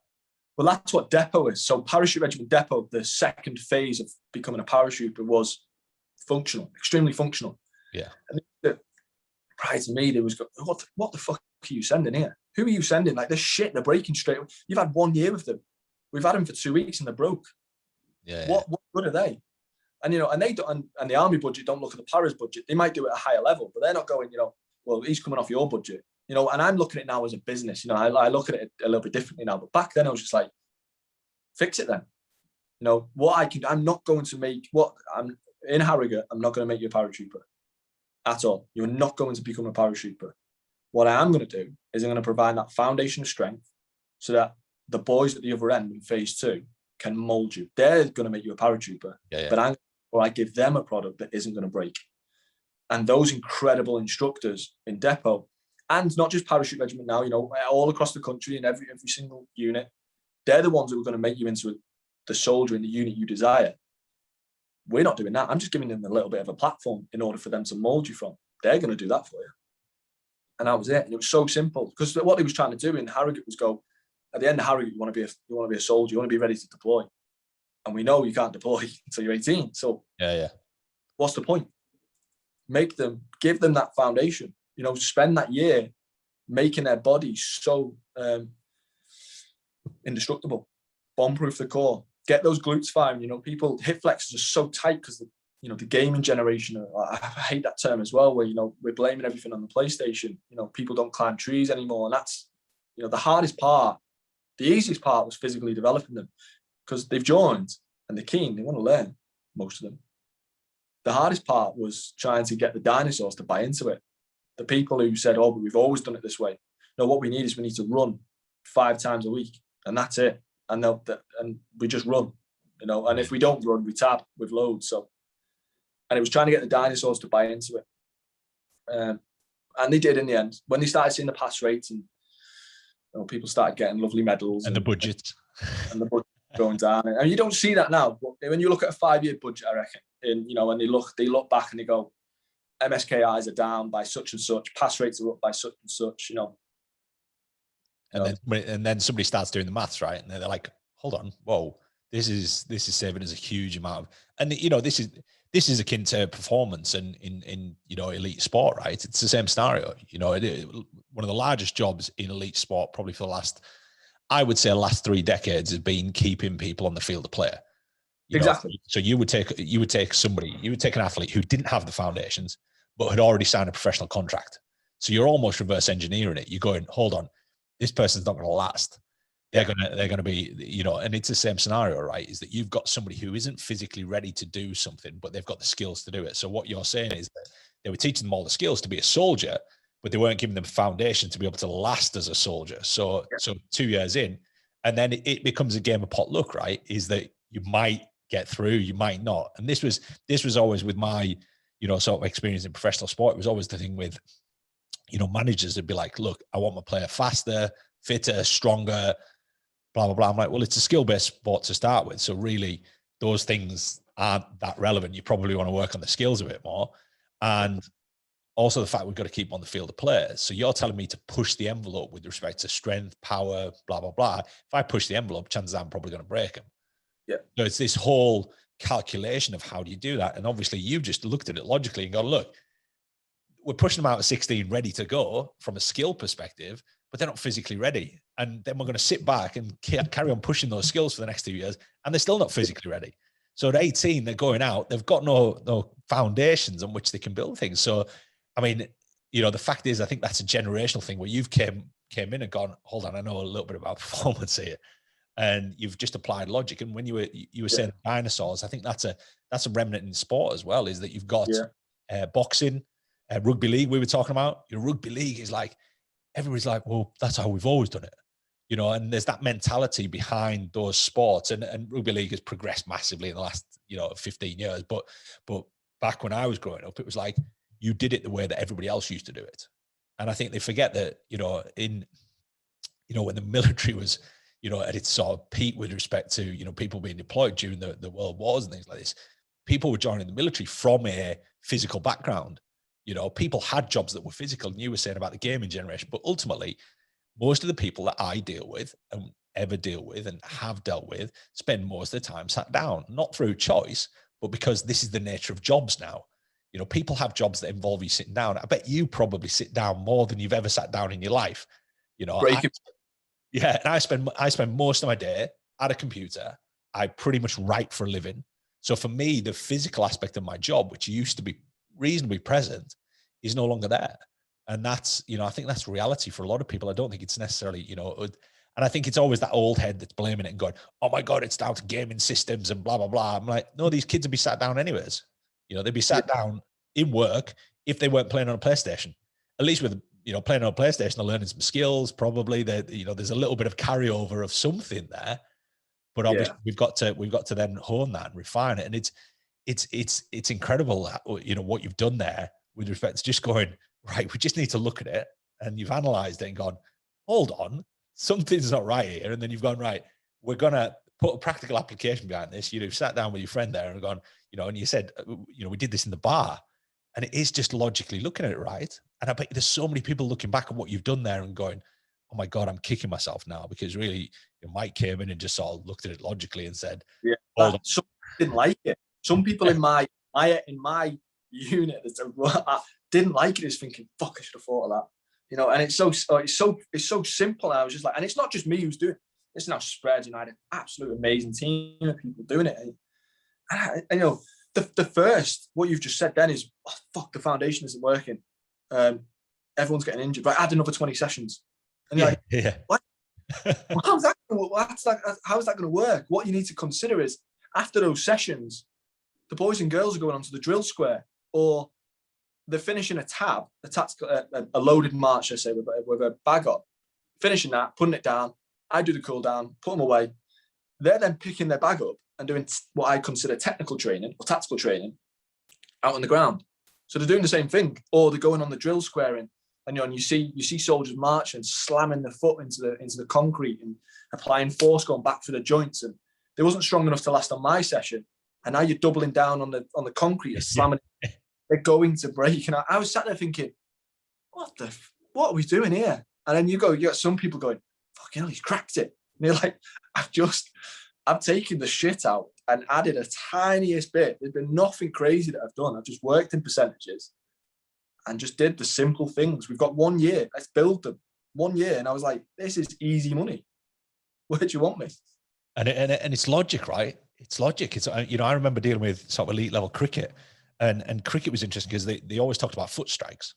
Well, that's what depot is. So Parachute Regiment depot, the second phase of becoming a paratrooper, was functional, extremely functional. Yeah. And prior to me, there was, what the fuck are you sending here? Who are you sending? Like, this shit, they're breaking straight. You've had 1 year with them. We've had them for 2 weeks and they're broke. Yeah. What good are they? And, you know, and they don't, and the army budget don't look at the paras budget. They might do it at a higher level, but they're not going, you know, well, he's coming off your budget. You know, and I'm looking at it now as a business. You know, I look at it a little bit differently now. But back then, I was just like, fix it then. You know, I'm not going to make, I'm in Harrogate, I'm not going to make you a paratrooper at all. You're not going to become a paratrooper. What I am going to do is I'm going to provide that foundation of strength so that the boys at the other end in phase 2 can mold you. They're going to make you a paratrooper, but I give them a product that isn't going to break. And those incredible instructors in depot, and not just Parachute Regiment now, you know, all across the country in every single unit, they're the ones that are going to make you into the soldier in the unit you desire. We're not doing that. I'm just giving them a little bit of a platform in order for them to mold you from. They're going to do that for you. And that was it. And it was so simple, because what he was trying to do in Harrogate was go, at the end of Harrogate, you want to be a soldier, you want to be ready to deploy. And we know you can't deploy until you're 18. So what's the point? Give them that foundation, you know, spend that year making their bodies so indestructible, bomb-proof the core, get those glutes firing. You know, people, hip flexors are so tight because the gaming generation, I hate that term as well, where, you know, we're blaming everything on the PlayStation. You know, people don't climb trees anymore. And that's, you know, the hardest part. The easiest part was physically developing them, because they've joined and they're keen, they want to learn, most of them. The hardest part was trying to get the dinosaurs to buy into it. The people who said, oh, but we've always done it this way. No, what we need is we need to run 5 times a week, and that's it. And we just run, you know, and if we don't run, we tab with loads. So, and it was trying to get the dinosaurs to buy into it. And they did in the end. When they started seeing the pass rates, and, you know, people started getting lovely medals. And the budget. And the budget going down. And you don't see that now. But when you look at a 5-year budget, I reckon, and, you know, and they look back and they go, MSKIs are down by such and such, pass rates are up by such and such, you know. And then somebody starts doing the maths, right? And they're like, hold on, whoa, this is saving us a huge amount of, and, you know, this is akin to performance and in you know, elite sport, right? It's the same scenario. You know, one of the largest jobs in elite sport, probably for the last 3 decades, has been keeping people on the field of play. Exactly. So you would take an athlete who didn't have the foundations, but had already signed a professional contract. So you're almost reverse engineering it. You're going, hold on, this person's not going to last. They're going to be, you know, and it's the same scenario, right? Is that you've got somebody who isn't physically ready to do something, but they've got the skills to do it. So what you're saying is that they were teaching them all the skills to be a soldier, but they weren't giving them foundation to be able to last as a soldier. So 2 years in, and then it becomes a game of potluck, right? Is that you might get through, you might not. And this was always with my, you know, sort of experience in professional sport. It was always the thing with, you know, managers would be like, look, I want my player faster, fitter, stronger, blah, blah, blah. I'm like, well, it's a skill-based sport to start with. So really those things aren't that relevant. You probably want to work on the skills a bit more. And also the fact we've got to keep on the field of players. So you're telling me to push the envelope with respect to strength, power, blah, blah, blah. If I push the envelope, chances are I'm probably going to break them. Yeah. So it's this whole calculation of how do you do that? And obviously you just looked at it logically and go, look, we're pushing them out at 16 ready to go from a skill perspective, but they're not physically ready. And then we're going to sit back and carry on pushing those skills for the next 2 years, and they're still not physically ready. So at 18, they're going out, they've got no foundations on which they can build things. So, I mean, you know, the fact is, I think that's a generational thing where you've came in and gone, hold on, I know a little bit about performance here. And you've just applied logic. And when you were saying dinosaurs, I think that's a remnant in sport as well, is that you've got boxing, rugby league we were talking about. Your rugby league is like, everybody's like, well, that's how we've always done it. You know, and there's that mentality behind those sports. And rugby league has progressed massively in the last, you know, 15 years. But back when I was growing up, it was like, you did it the way that everybody else used to do it. And I think they forget that, you know, when the military was, you know, at its sort of peak with respect to, you know, people being deployed during the world wars and things like this, people were joining the military from a physical background. You know, people had jobs that were physical, and you were saying about the gaming generation, but ultimately most of the people that I deal with and ever deal with and have dealt with spend most of the time sat down, not through choice, but because this is the nature of jobs now. You know, people have jobs that involve you sitting down. I bet you probably sit down more than you've ever sat down in your life. You know, and I spend most of my day at a computer. I pretty much write for a living. So for me, the physical aspect of my job, which used to be reasonably present, is no longer there. And that's, you know, I think that's reality for a lot of people. I don't think it's necessarily, you know, and I think it's always that old head that's blaming it and going, oh my God, it's down to gaming systems and blah, blah, blah. I'm like, no, these kids would be sat down anyways. You know, they'd be sat down in work if they weren't playing on a PlayStation. At least with, you know, playing on a PlayStation, they're learning some skills. Probably that, you know, there's a little bit of carryover of something there, but obviously we've got to then hone that and refine it. And it's incredible, you know, what you've done there with respect to just going, right, we just need to look at it and you've analysed it and gone, hold on, something's not right here. And then you've gone, right, we're going to put a practical application behind this. You've sat down with your friend there and gone, and you said, we did this in the bar. And it is just logically looking at it, right? And I bet there's so many people looking back at what you've done there and going, oh my God, I'm kicking myself now, because really Mike came in and just sort of looked at it logically and said, yeah, some didn't like it. Some people in my unit didn't like it, is thinking, fuck, I should have thought of that. And it's so simple. And I was just like, and it's not just me who's doing it. It's now spread. I had an absolute amazing team of people doing it. And the first, what you've just said then is, oh, fuck, the foundation isn't working. Everyone's getting injured. Right, add another 20 sessions. And you're what? Well, how's that going to work? What you need to consider is, after those sessions, the boys and girls are going onto the drill square, or they're finishing a loaded march, I say, with a bag on, finishing that, putting it down. I do the cool down, put them away. They're then picking their bag up and doing what I consider technical training or tactical training out on the ground. So they're doing the same thing, or they're going on the drill square and you see soldiers march and slamming their foot into the concrete and applying force, going back through the joints. And they wasn't strong enough to last on my session. And now you're doubling down on the concrete and slamming. They're going to break. And I was sat there thinking, what are we doing here? And then you got some people going, fucking hell, he's cracked it. And you're like, I've taken the shit out and added a tiniest bit. There's been nothing crazy that I've done. I've just worked in percentages and just did the simple things. We've got 1 year. Let's build them. 1 year. And I was like, this is easy money. Where do you want me? And it's logic, right? It's logic. It's, I remember dealing with sort of elite level cricket, and cricket was interesting because they always talked about foot strikes.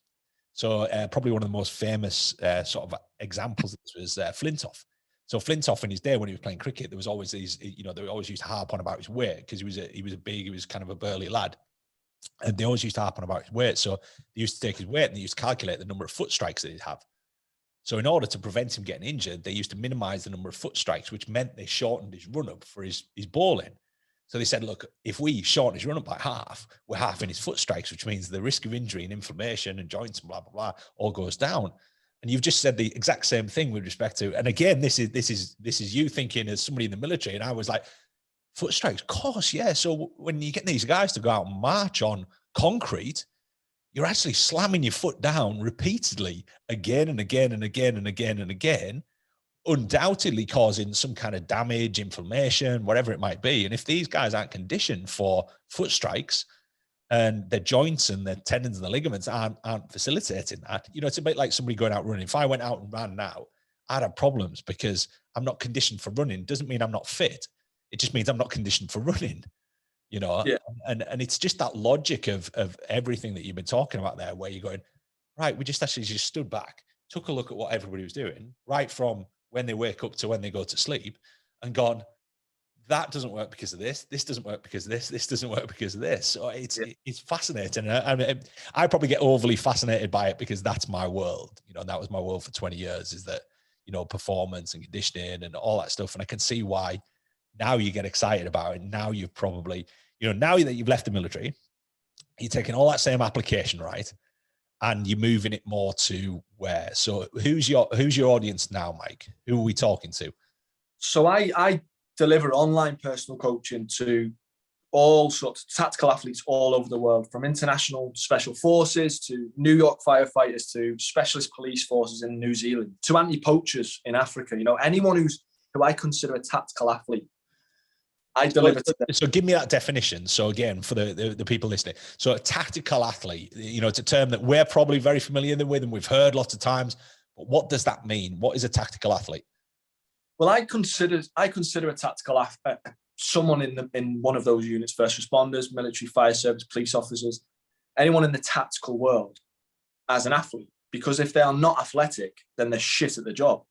So probably one of the most famous sort of examples of this was Flintoff. So Flintoff in his day when he was playing cricket, there was always these, they always used to harp on about his weight because he was kind of a burly lad. And they always used to harp on about his weight. So they used to take his weight and they used to calculate the number of foot strikes that he'd have. So in order to prevent him getting injured, they used to minimize the number of foot strikes, which meant they shortened his run-up for his bowling. So they said, look, if we shorten his run-up by half, we're halving his foot strikes, which means the risk of injury and inflammation and joints and blah, blah, blah, all goes down. And you've just said the exact same thing with respect to, and again, this is you thinking as somebody in the military. And I was like, foot strikes, of course, yeah. So when you get these guys to go out and march on concrete, you're actually slamming your foot down repeatedly again and again and again and again and again, undoubtedly causing some kind of damage, inflammation, whatever it might be. And if these guys aren't conditioned for foot strikes and their joints and their tendons and the ligaments aren't facilitating that, it's a bit like somebody going out running. If I went out and ran now, I'd have problems because I'm not conditioned for running. Doesn't mean I'm not fit. It just means I'm not conditioned for running. Yeah. And it's just that logic of everything that you've been talking about there, where you're going, right, we just stood back, took a look at what everybody was doing, right from when they wake up to when they go to sleep, and gone, that doesn't work because of this doesn't work because of this doesn't work because of this. So it's fascinating. I probably get overly fascinated by it because that's my world. That was my world for 20 years, is that, performance and conditioning and all that stuff. And I can see why now you get excited about it. Now you've probably, now that you've left the military, you're taking all that same application, right? And you're moving it more to where? So who's your audience now, Mike? Who are we talking to? So I deliver online personal coaching to all sorts of tactical athletes all over the world, from international special forces to New York firefighters to specialist police forces in New Zealand to anti-poachers in Africa. Anyone who I consider a tactical athlete, I deliver to them. So give me that definition. So again, for the people listening, so a tactical athlete, it's a term that we're probably very familiar with and we've heard lots of times. But what does that mean? What is a tactical athlete? Well, I consider a tactical athlete someone in one of those units: first responders, military, fire service, police officers, anyone in the tactical world as an athlete. Because if they are not athletic, then they're shit at the job.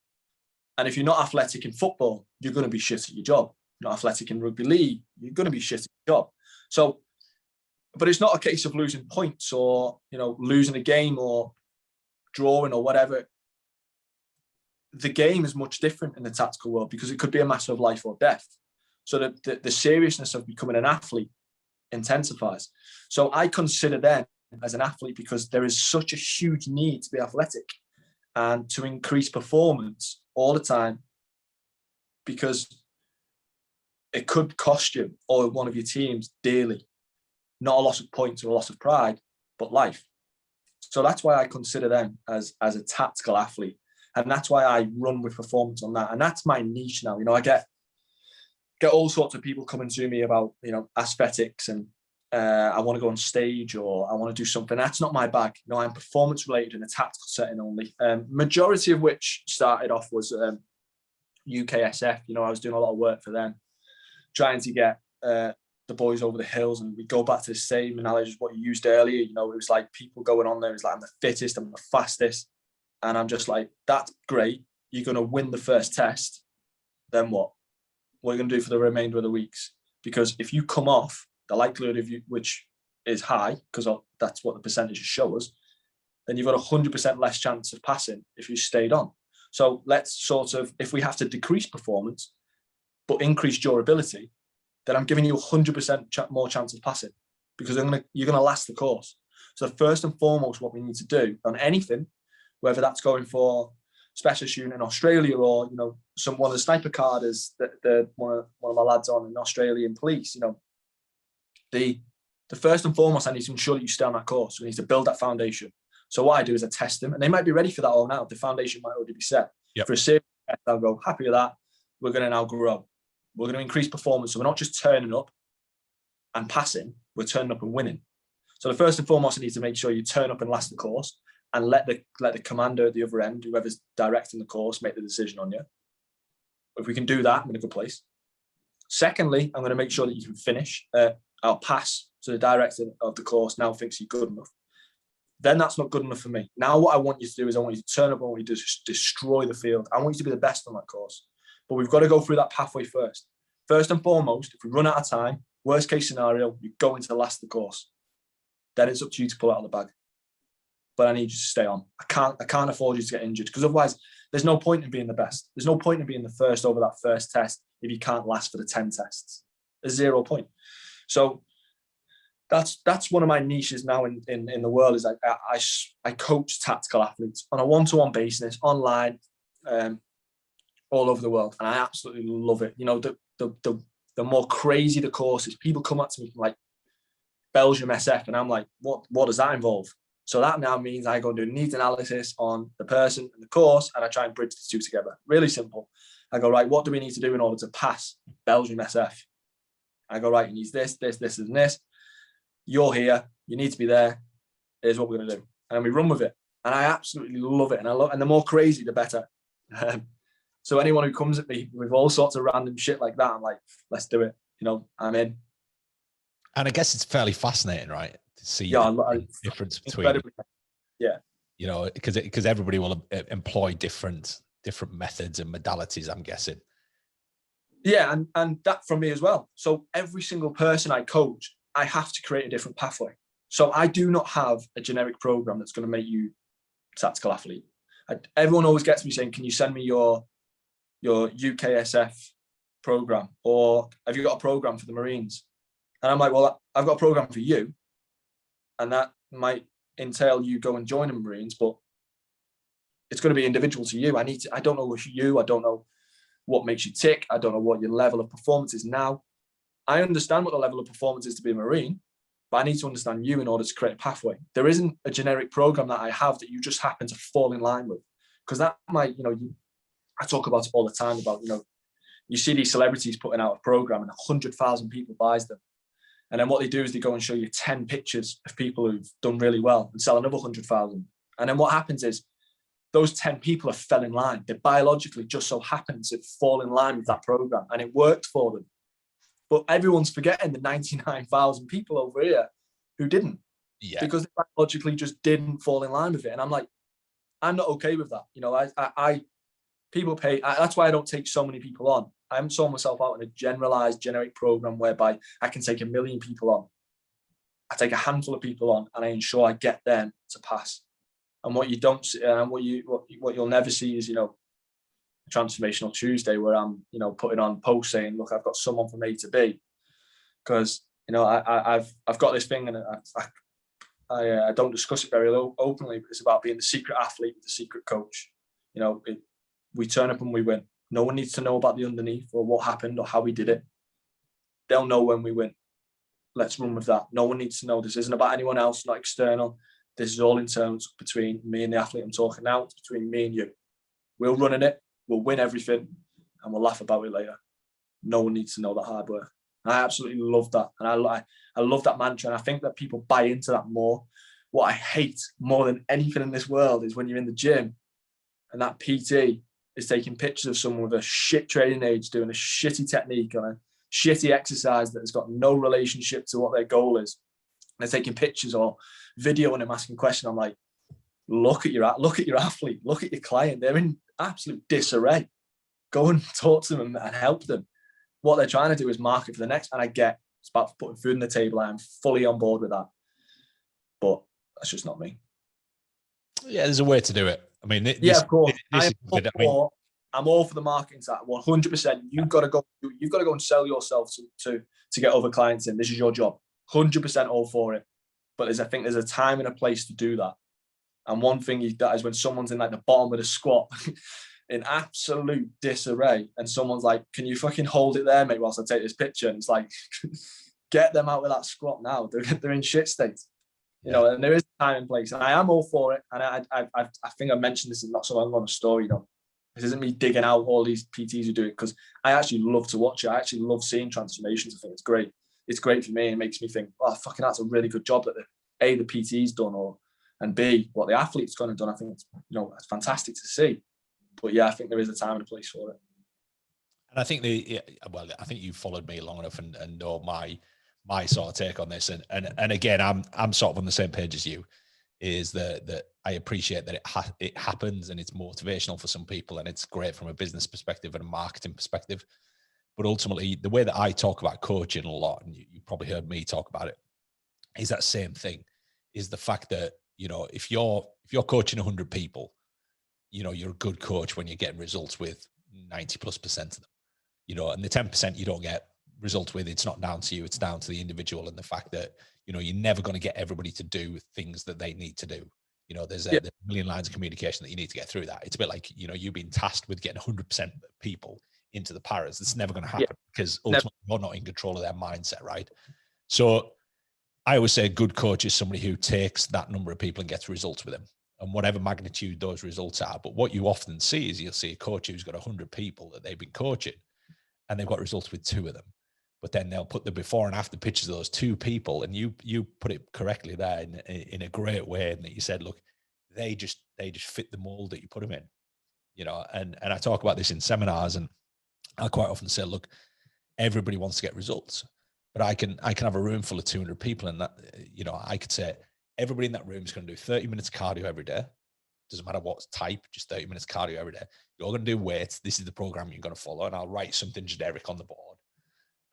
And if you're not athletic in football, you're going to be shit at your job. Not athletic in rugby league, you're going to be shit at your job. So, but it's not a case of losing points or, losing a game or drawing or whatever. The game is much different in the tactical world because it could be a matter of life or death. So the seriousness of becoming an athlete intensifies. So I consider them as an athlete because there is such a huge need to be athletic. and to increase performance all the time, because it could cost you or one of your teams dearly. Not a loss of points or a loss of pride, but life. So that's why I consider them as a tactical athlete. And that's why I run with performance on that. And that's my niche now. I get all sorts of people coming to me about, aesthetics and I want to go on stage or I want to do something. That's not my bag. I'm performance related in a tactical setting only. Majority of which started off was UKSF. I was doing a lot of work for them, trying to get the boys over the hills, and we go back to the same analogy as what you used earlier. It was like people going on there. It was like, I'm the fittest, I'm the fastest. And I'm just like, that's great. You're going to win the first test. Then what? What are you going to do for the remainder of the weeks? Because if you come off, the likelihood of you, which is high, because that's what the percentages show us, then you've got 100% less chance of passing if you stayed on. So let's sort of, if we have to decrease performance, but increase durability, then I'm giving you 100% more chance of passing, because you're going to last the course. So first and foremost, what we need to do on anything, whether that's going for specialist unit in Australia or, one of the sniper cadres that one of my lads on in Australian police, the first and foremost, I need to ensure that you stay on that course. We need to build that foundation. So what I do is I test them, and they might be ready for that all now. The foundation might already be set. Yep. For a serious test, I'll go, happy with that. We're going to now grow. We're going to increase performance. So we're not just turning up and passing, we're turning up and winning. So the first and foremost, I need to make sure you turn up and last the course, and let the commander at the other end, whoever's directing the course, make the decision on you. If we can do that, I'm in a good place. Secondly, I'm going to make sure that you can finish. I'll pass. So the director of the course now thinks you're good enough. Then that's not good enough for me. Now what I want you to do is I want you to turn up and I want you to just destroy the field. I want you to be the best on that course. But we've got to go through that pathway first. First and foremost, if we run out of time, worst case scenario, you're going to last the course. Then it's up to you to pull it out of the bag. But I need you to stay on. I can't afford you to get injured, because otherwise there's no point in being the best. There's no point in being the first over that first test if you can't last for the 10 tests. There's 0 point. So that's one of my niches now in the world, is I coach tactical athletes on a one-to-one basis, online, all over the world, and I absolutely love it. The more crazy the course is, people come up to me from like Belgium SF, and I'm like, what does that involve? So that now means I go and do needs analysis on the person and the course, and I try and bridge the two together. Really simple. I go, right, what do we need to do in order to pass Belgium SF? I go, right, you need this, and this. You're here. You need to be there. Here's what we're going to do. And we run with it. And I absolutely love it. And the more crazy, the better. So anyone who comes at me with all sorts of random shit like that, I'm like, let's do it. I'm in. And I guess it's fairly fascinating, right? To see the difference between, because everybody will employ different methods and modalities, I'm guessing. Yeah, and that from me as well. So every single person I coach, I have to create a different pathway. So I do not have a generic program that's going to make you a tactical athlete. Everyone always gets me saying, can you send me your UKSF program? Or have you got a program for the Marines? And I'm like, well, I've got a program for you. And that might entail you go and join the Marines, but it's going to be individual to you. I don't know you. I don't know what makes you tick. I don't know what your level of performance is now. I understand what the level of performance is to be a Marine, but I need to understand you in order to create a pathway. There isn't a generic program that I have that you just happen to fall in line with. Because that might, I talk about it all the time about, you see these celebrities putting out a program and 100,000 people buys them. And then what they do is they go and show you 10 pictures of people who've done really well and sell another 100,000. And then what happens is those 10 people have fell in line. They biologically just so happen to fall in line with that program, and it worked for them. But everyone's forgetting the 99,000 people over here who didn't. Yeah. Because they biologically just didn't fall in line with it. And I'm like, I'm not okay with that. People pay. That's why I don't take so many people on. I haven't sold myself out in a generalized, generic program whereby I can take 1 million people on. I take a handful of people on, and I ensure I get them to pass. And what you don't see, and what you'll never see is, Transformational Tuesday, where I'm, putting on posts saying, look, I've got someone from A to B, because I've got this thing, and I don't discuss it very openly, but it's about being the secret athlete with the secret coach. You know, we turn up and we win. No one needs to know about the underneath or what happened or how we did it. They'll know when we win. Let's run with that. No one needs to know. This isn't about anyone else, not external. This is all internal between me and the athlete I'm talking now. It's between me and you. We'll run in it. We'll win everything, and we'll laugh about it later. No one needs to know that hard work. I absolutely love that. And I love that mantra. And I think that people buy into that more. What I hate more than anything in this world is when you're in the gym and that PT is taking pictures of someone with a shit training age doing a shitty technique on a shitty exercise that has got no relationship to what their goal is. And they're taking pictures or videoing them asking questions. I'm like, look at your athlete, look at your client. They're in absolute disarray. Go and talk to them and help them. What they're trying to do is market for the next. And I get it's about putting food on the table. I am fully on board with that. But that's just not me. Yeah, there's a way to do it. I mean, of course. I'm all for the marketing side. 100%. You've got to go and sell yourself to get other clients in. This is your job. 100% all for it. But I think there's a time and a place to do that. And one thing that is when someone's in like the bottom of the squat in absolute disarray and someone's like, can you fucking hold it there, mate, whilst I take this picture? And it's like, get them out of that squat now. They're in shit state. You know, and there is time and place. And I am all for it. And I think I mentioned this in not so long on a story, you know. This isn't me digging out all these PTs who do it, because I actually love to watch it. I actually love seeing transformations. I think it's great. It's great for me. It makes me think, oh, fucking that's a really good job that the PT's done, and B, what the athlete's gone and done. I think it's, you know, it's fantastic to see. But yeah, I think there is a time and a place for it. And I think I think you've followed me long enough and know my sort of take on this. And again, I'm sort of on the same page as you, is that I appreciate that it happens and it's motivational for some people and it's great from a business perspective and a marketing perspective. But ultimately, the way that I talk about coaching a lot, and you probably heard me talk about it, is that same thing, is the fact that, you know, if you're coaching 100 people, you know, you're a good coach when you're getting results with 90+% of them, you know, and the 10% you don't get results with, it's not down to you, it's down to the individual, and the fact that, you know, you're never going to get everybody to do things that they need to do. You know, there's a million lines of communication that you need to get through that. It's a bit like, you know, you've been tasked with getting 100% of people into the paras. It's never going to happen because ultimately you're not in control of their mindset, right? So I always say a good coach is somebody who takes that number of people and gets results with them, and whatever magnitude those results are. But what you often see is you'll see a coach who's got 100 people that they've been coaching and they've got results with 2 of them. But then they'll put the before and after pictures of those 2 people, and you put it correctly there in a great way, and that you said, look, they just fit the mold that you put them in, you know. And I talk about this in seminars, and I quite often say, look, everybody wants to get results, but I can have a room full of 200 people, and that, you know, I could say everybody in that room is going to do 30 minutes cardio every day. Doesn't matter what type, just 30 minutes cardio every day. You're going to do weights. This is the program you're going to follow, and I'll write something generic on the board.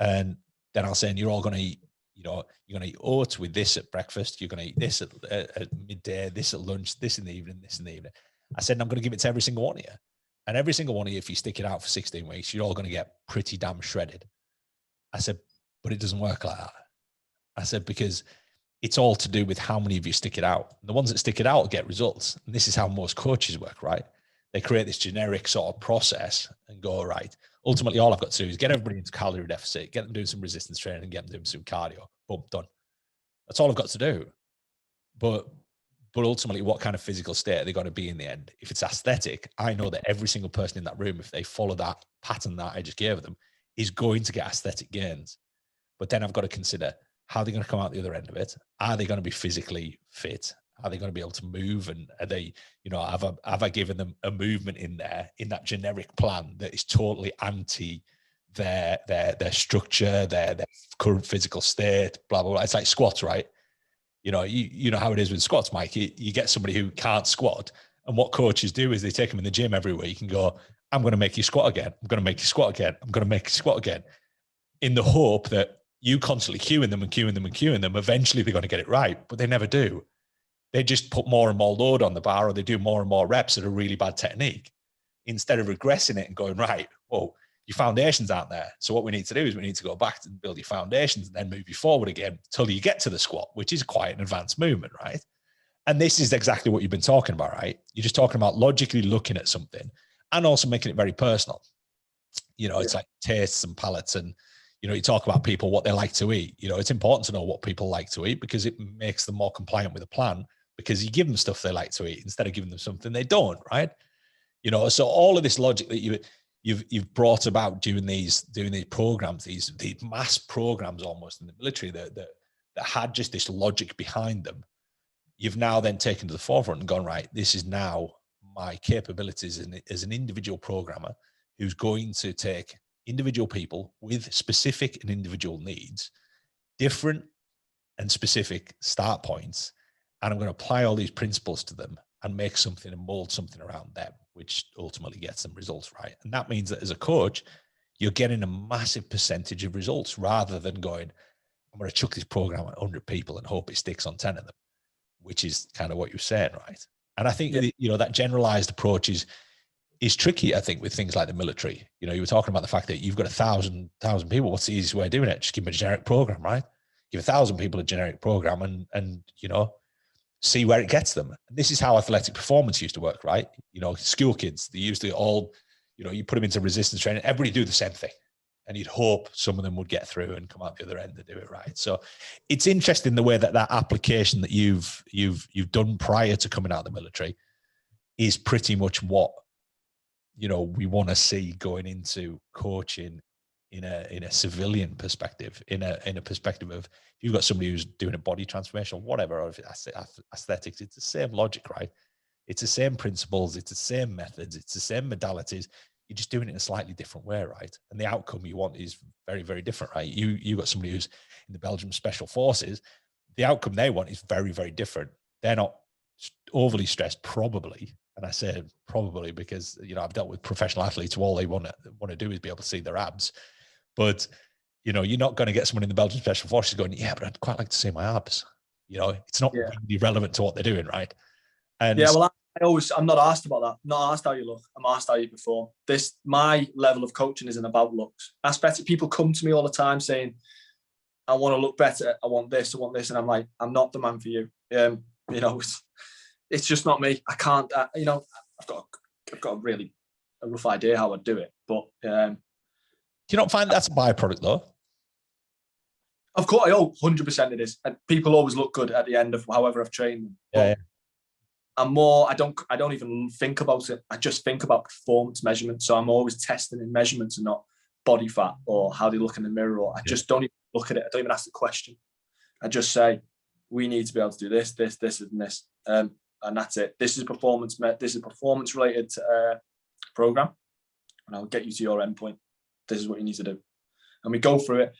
And then I'll say, and you're all going to eat, you know, you're going to eat oats with this at breakfast. You're going to eat this at midday, this at lunch, this in the evening, this in the evening. I said, and I'm going to give it to every single one of you. And every single one of you, if you stick it out for 16 weeks, you're all going to get pretty damn shredded. I said, but it doesn't work like that. I said, because it's all to do with how many of you stick it out. The ones that stick it out get results. And this is how most coaches work, right? They create this generic sort of process and go, right, ultimately all I've got to do is get everybody into calorie deficit, get them doing some resistance training, and get them doing some cardio. Boom, done. That's all I've got to do. But ultimately, what kind of physical state are they going to be in the end? If it's aesthetic, I know that every single person in that room, if they follow that pattern that I just gave them, is going to get aesthetic gains. But then I've got to consider, how are they going to come out the other end of it? Are they going to be physically fit? Are they going to be able to move? And are they, you know, have I given them a movement in there, in that generic plan that is totally anti their structure, their current physical state, blah, blah, blah. It's like squats, right? You know, you know how it is with squats, Mike. You get somebody who can't squat, and what coaches do is they take them in the gym every week and go, I'm going to make you squat again. I'm going to make you squat again. I'm going to make you squat again, in the hope that you constantly cueing them, eventually they're going to get it right, but they never do. They just put more and more load on the bar, or they do more and more reps at a really bad technique, instead of regressing it and going, right, whoa, your foundations aren't there. So what we need to do is we need to go back and build your foundations and then move you forward again till you get to the squat, which is quite an advanced movement, right? And this is exactly what you've been talking about, right? You're just talking about logically looking at something and also making it very personal. It's like tastes and palates, and, you talk about people, what they like to eat. It's important to know what people like to eat because it makes them more compliant with a plan, because you give them stuff they like to eat instead of giving them something they don't, right? So all of this logic that you've brought about doing these programs, these mass programs almost in the military that had just this logic behind them, you've now then taken to the forefront and gone, right, this is now my capabilities as an individual programmer who's going to take individual people with specific and individual needs, different and specific start points, and I'm going to apply all these principles to them and make something and mold something around them, which ultimately gets them results, right? And that means that as a coach, you're getting a massive percentage of results rather than going, I'm going to chuck this program at 100 people and hope it sticks on 10 of them, which is kind of what you're saying, right? And I think, that generalized approach is tricky, I think, with things like the military. You were talking about the fact that you've got 1,000 people. What's the easiest way of doing it? Just give them a generic program, right? Give 1,000 people a generic program and see where it gets them. And this is how athletic performance used to work, right? School kids, they used to all, you put them into resistance training, everybody do the same thing. And you'd hope some of them would get through and come out the other end to do it right. So it's interesting the way that application that you've done prior to coming out of the military is pretty much what, we want to see going into coaching in a civilian perspective, in a perspective of, if you've got somebody who's doing a body transformation or whatever, or if it's aesthetics, it's the same logic, right? It's the same principles, it's the same methods, it's the same modalities. You're just doing it in a slightly different way, right? And the outcome you want is very, very different, right? You got somebody who's in the Belgian Special Forces. The outcome they want is very, very different. They're not overly stressed, probably. And I say probably because, I've dealt with professional athletes who all they want to do is be able to see their abs. But, you're not going to get someone in the Belgian Special Forces going, yeah, but I'd quite like to see my abs. It's not really relevant to what they're doing, right? And I'm not asked about that. I'm not asked how you look. I'm asked how you perform. My level of coaching isn't about looks. Aesthetic people come to me all the time saying, I want to look better. I want this. And I'm like, I'm not the man for you. It's just not me. I can't, I've got a rough idea how I'd do it. But do you not find that's a byproduct though? Of course, 100% it is. And people always look good at the end of however I've trained them. Yeah. I'm more, I don't even think about it. I just think about performance measurement. So I'm always testing in measurements and not body fat or how they look in the mirror. Or I just don't even look at it. I don't even ask the question. I just say, we need to be able to do this, and this. And that's it. This is performance related program. And I'll get you to your endpoint. This is what you need to do. And we go through it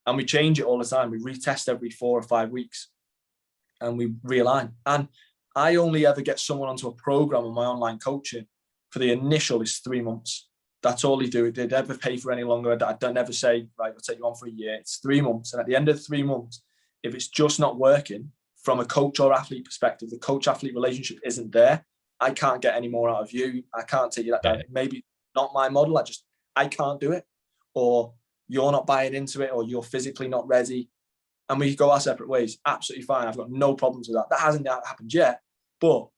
and we change it all the time. We retest every 4 or 5 weeks and we realign. And I only ever get someone onto a program on my online coaching for the initial is 3 months. That's all they do. They never pay for any longer. I don't ever say, right, I'll take you on for a year. It's 3 months. And at the end of 3 months, if it's just not working from a coach or athlete perspective, the coach-athlete relationship isn't there. I can't get any more out of you. I can't take you that down. Maybe not my model. I can't do it. Or you're not buying into it, or you're physically not ready. And we go our separate ways. Absolutely fine. I've got no problems with that. That hasn't happened yet, but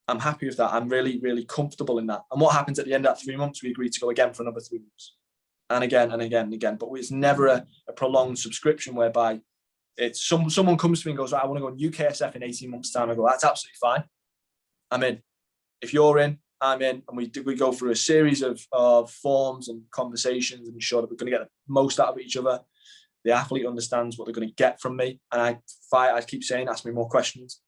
I'm happy with that. I'm really, really comfortable in that. And what happens at the end of that 3 months, we agree to go again for another 3 months. And again, and again, and again. But it's never a prolonged subscription whereby it's someone comes to me and goes, right, I want to go on UKSF in 18 months' time. I go, that's absolutely fine. I'm in. If you're in, I'm in. And we go through a series of forms and conversations and ensure that we're going to get the most out of each other. The athlete understands what they're going to get from me. And I keep saying, ask me more questions.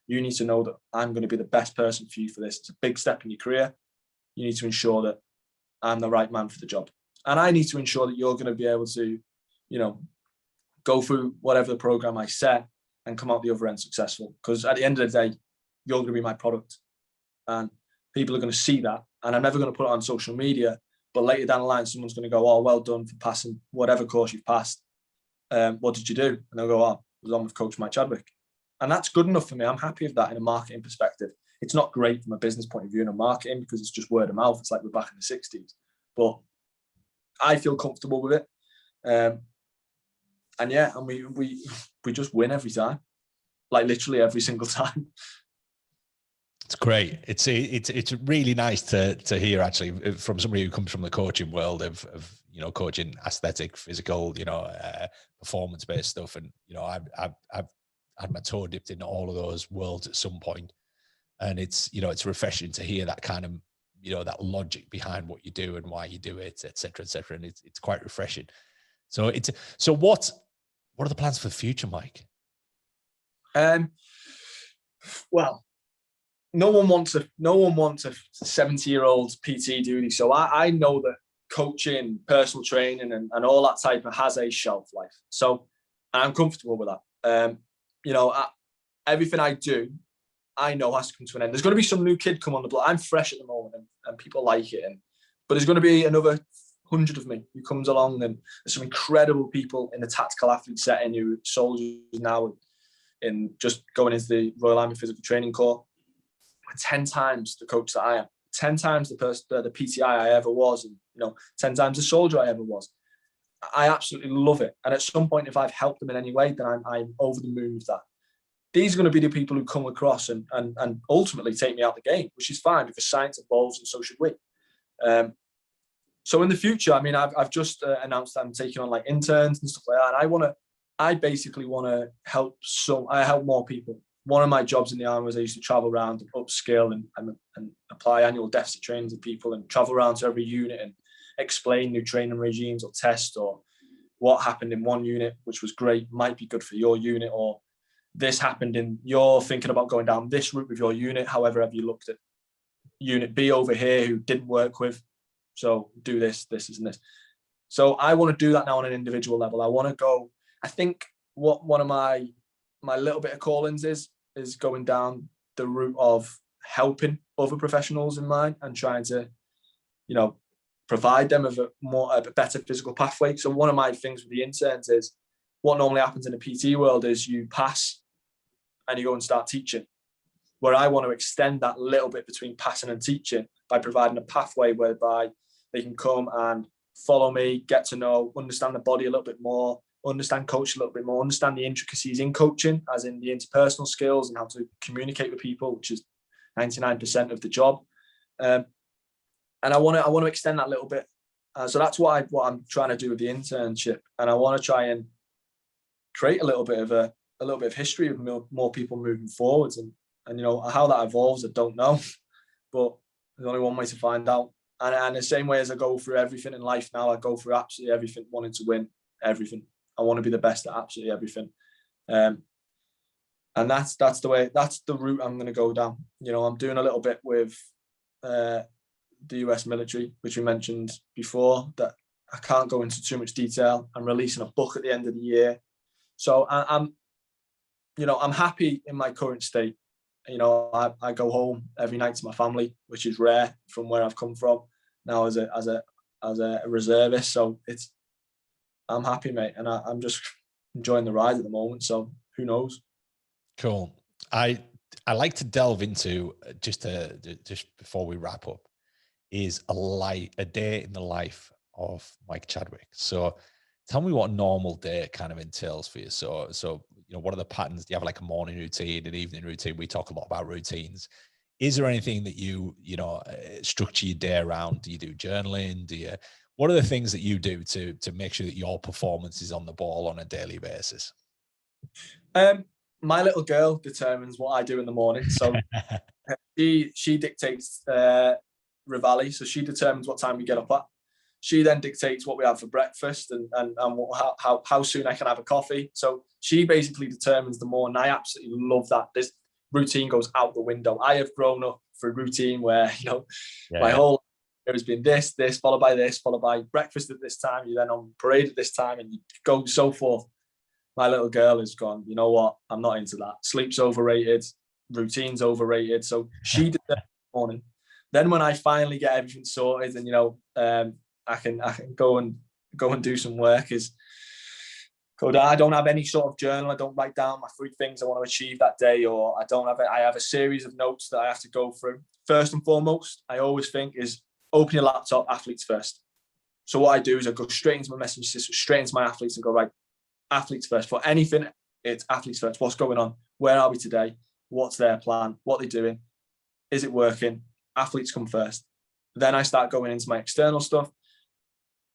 You need to know that I'm going to be the best person for you for this. It's a big step in your career. You need to ensure that I'm the right man for the job. And I need to ensure that you're going to be able to, go through whatever the program I set and come out the other end successful. Because at the end of the day, you're going to be my product. And people are going to see that. And I'm never going to put it on social media. But later down the line, someone's going to go, oh, well done for passing whatever course you've passed. What did you do? And they'll go, oh, I was on with Coach Mike Chadwick. And that's good enough for me. I'm happy with that in a marketing perspective. It's not great from a business point of view in a marketing because it's just word of mouth. It's like we're back in the 60s. But I feel comfortable with it. And yeah, and we just win every time, like literally every single time. It's great. It's really nice to hear, actually, from somebody who comes from the coaching world of coaching aesthetic, physical, performance based stuff. And I've had my toe dipped in all of those worlds at some point, and it's refreshing to hear that kind of that logic behind what you do and why you do it, etc., etc. And it's quite refreshing. So what are the plans for the future, Mike? Well, no one wants a 70-year-old PT duty. So I know that coaching, personal training, and all that type of has a shelf life. So I'm comfortable with that. Everything I do, I know has to come to an end. There's going to be some new kid come on the block. I'm fresh at the moment, and people like it. But there's going to be another 100 of me who comes along, and there's some incredible people in the tactical athlete setting who are soldiers now, in just going into the Royal Army Physical Training Corps. 10 times the coach that I am, 10 times the PTI I ever was, and 10 times the soldier I ever was. I absolutely love it. And at some point, if I've helped them in any way, then I'm over the moon with that. These are going to be the people who come across and ultimately take me out the game, which is fine because science evolves and so should we. So in the future, I mean, I've just announced that I'm taking on like interns and stuff like that. And I basically want to help more people. One of my jobs in the army was I used to travel around and upskill and apply annual deficit training to people and travel around to every unit and explain new training regimes or tests or what happened in one unit, which was great, might be good for your unit, or this happened in, you're thinking about going down this route with your unit. However, have you looked at unit B over here who didn't work with? So do this, and this. So I want to do that now on an individual level. I want to go, I think what one of my little bit of callings is going down the route of helping other professionals in mine and trying to, provide them with a better physical pathway. So one of my things with the interns is what normally happens in the PT world is you pass and you go and start teaching, where I want to extend that little bit between passing and teaching by providing a pathway whereby they can come and follow me, get to know, understand the body a little bit more, understand coaching a little bit more, understand the intricacies in coaching, as in the interpersonal skills and how to communicate with people, which is 99% of the job. And I want to extend that a little bit. So that's what I'm trying to do with the internship, and I want to try and create a little bit of history of more people moving forwards, and how that evolves, I don't know, but there's only one way to find out. And the same way as I go through everything in life now, I go through absolutely everything, wanting to win everything. I want to be the best at absolutely everything. And that's the way, that's the route I'm going to go down. I'm doing a little bit with the US military, which we mentioned before, that I can't go into too much detail. I'm releasing a book at the end of the year. So I'm happy in my current state. I go home every night to my family, which is rare from where I've come from now as a reservist. So I'm happy, mate, and I'm just enjoying the ride at the moment. So who knows? Cool. I like to delve into just before we wrap up is a day in the life of Mike Chadwick. So tell me what a normal day kind of entails for you. So what are the patterns? Do you have like a morning routine, an evening routine? We talk a lot about routines. Is there anything that you structure your day around? Do you do journaling? What are the things that you do to make sure that your performance is on the ball on a daily basis? My little girl determines what I do in the morning. So she dictates Rivali. So she determines what time we get up at. She then dictates what we have for breakfast and how soon I can have a coffee. So she basically determines the morning. I absolutely love that. This routine goes out the window. I have grown up for a routine where, my whole life has been this, followed by breakfast at this time. You're then on parade at this time, and you go so forth. My little girl has gone, you know what? I'm not into that. Sleep's overrated. Routine's overrated. So she did that morning. Then when I finally get everything sorted and, I can go and do some work, I don't have any sort of journal. I don't write down my 3 things I want to achieve that day, or I have a series of notes that I have to go through. First and foremost, I always think is open your laptop, athletes first. So what I do is I go straight into my message system, straight into my athletes and go, right, athletes first. For anything, it's athletes first. What's going on? Where are we today? What's their plan? What are they doing? Is it working? Athletes come first. Then I start going into my external stuff.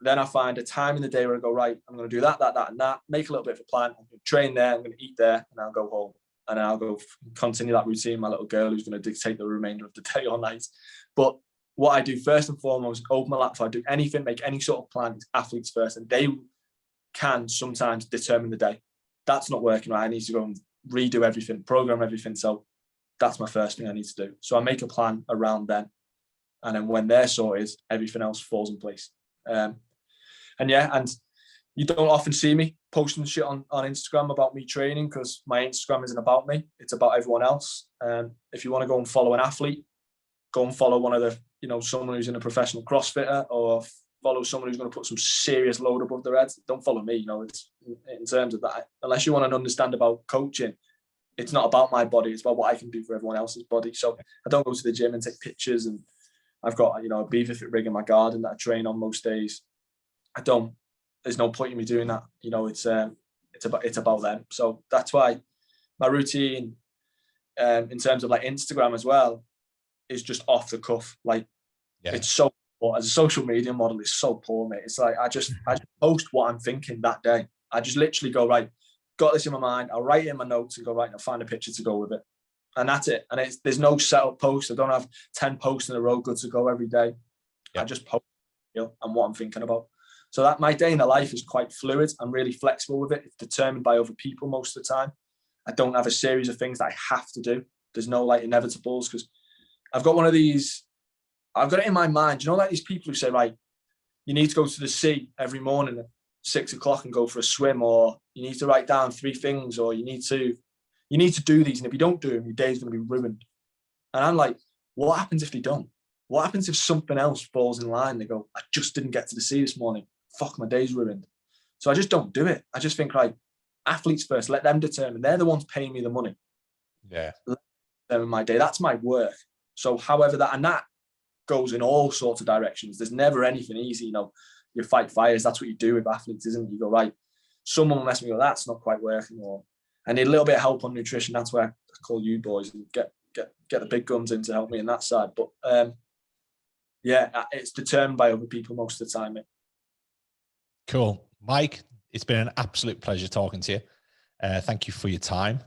Then I find a time in the day where I go, right, I'm going to do that, and that, make a little bit of a plan. I'm going to train there, I'm going to eat there, and I'll go home. And I'll go continue that routine. My little girl who's going to dictate the remainder of the day or night. But what I do first and foremost, open my laptop, I do anything, make any sort of plan, it's athletes first. And they can sometimes determine the day. That's not working right. I need to go and redo everything, program everything. So that's my first thing I need to do. So I make a plan around them. And then when they're sorted, everything else falls in place. And you don't often see me posting shit on Instagram about me training, because my Instagram isn't about me. It's about everyone else. If you want to go and follow an athlete, go and follow one of the, someone who's in a professional CrossFitter, or follow someone who's going to put some serious load above their heads. Don't follow me. It's in terms of that. Unless you want to understand about coaching, it's not about my body. It's about what I can do for everyone else's body. So I don't go to the gym and take pictures, and I've got, a beaver fit rig in my garden that I train on most days. There's no point in me doing that. It's about them. So that's why my routine, in terms of like Instagram as well, is just off the cuff. It's so poor. As a social media model, it's so poor, mate. It's like I just post what I'm thinking that day. I just literally go, right, got this in my mind. I'll write it in my notes and go, right, I'll find a picture to go with it. And that's it. And there's no set up post. I don't have 10 posts in a row good to go every day. I just post, and what I'm thinking about. So that my day in the life is quite fluid. I'm really flexible with it. It's determined by other people most of the time. I don't have a series of things that I have to do. There's no inevitables, because I've got one of these, I've got it in my mind. These people who say, right, you need to go to the sea every morning at 6 o'clock and go for a swim, or you need to write down 3 things, or you need to do these. And if you don't do them, your day's going to be ruined. And I'm like, what happens if they don't? What happens if something else falls in line? They go, I just didn't get to the sea this morning. Fuck, my day's ruined. So I just don't do it. I just think, right, athletes first, let them determine. They're the ones paying me the money. Yeah. Let them in my day. That's my work. So however that goes in all sorts of directions. There's never anything easy. You fight fires. That's what you do with athletes, isn't it? You go, right, someone will mess me up. That's not quite working. Or I need a little bit of help on nutrition. That's where I call you boys and get the big guns in to help me in that side. But it's determined by other people most of the time, mate. Cool. Mike, it's been an absolute pleasure talking to you. Thank you for your time.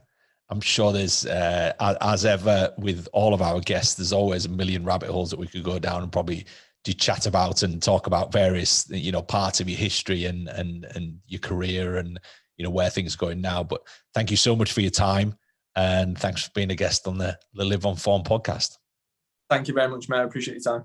I'm sure there's, as ever with all of our guests, there's always a million rabbit holes that we could go down and probably do chat about and talk about various, parts of your history and your career and, where things are going now. But thank you so much for your time, and thanks for being a guest on the Live on Form podcast. Thank you very much, mate. I appreciate your time.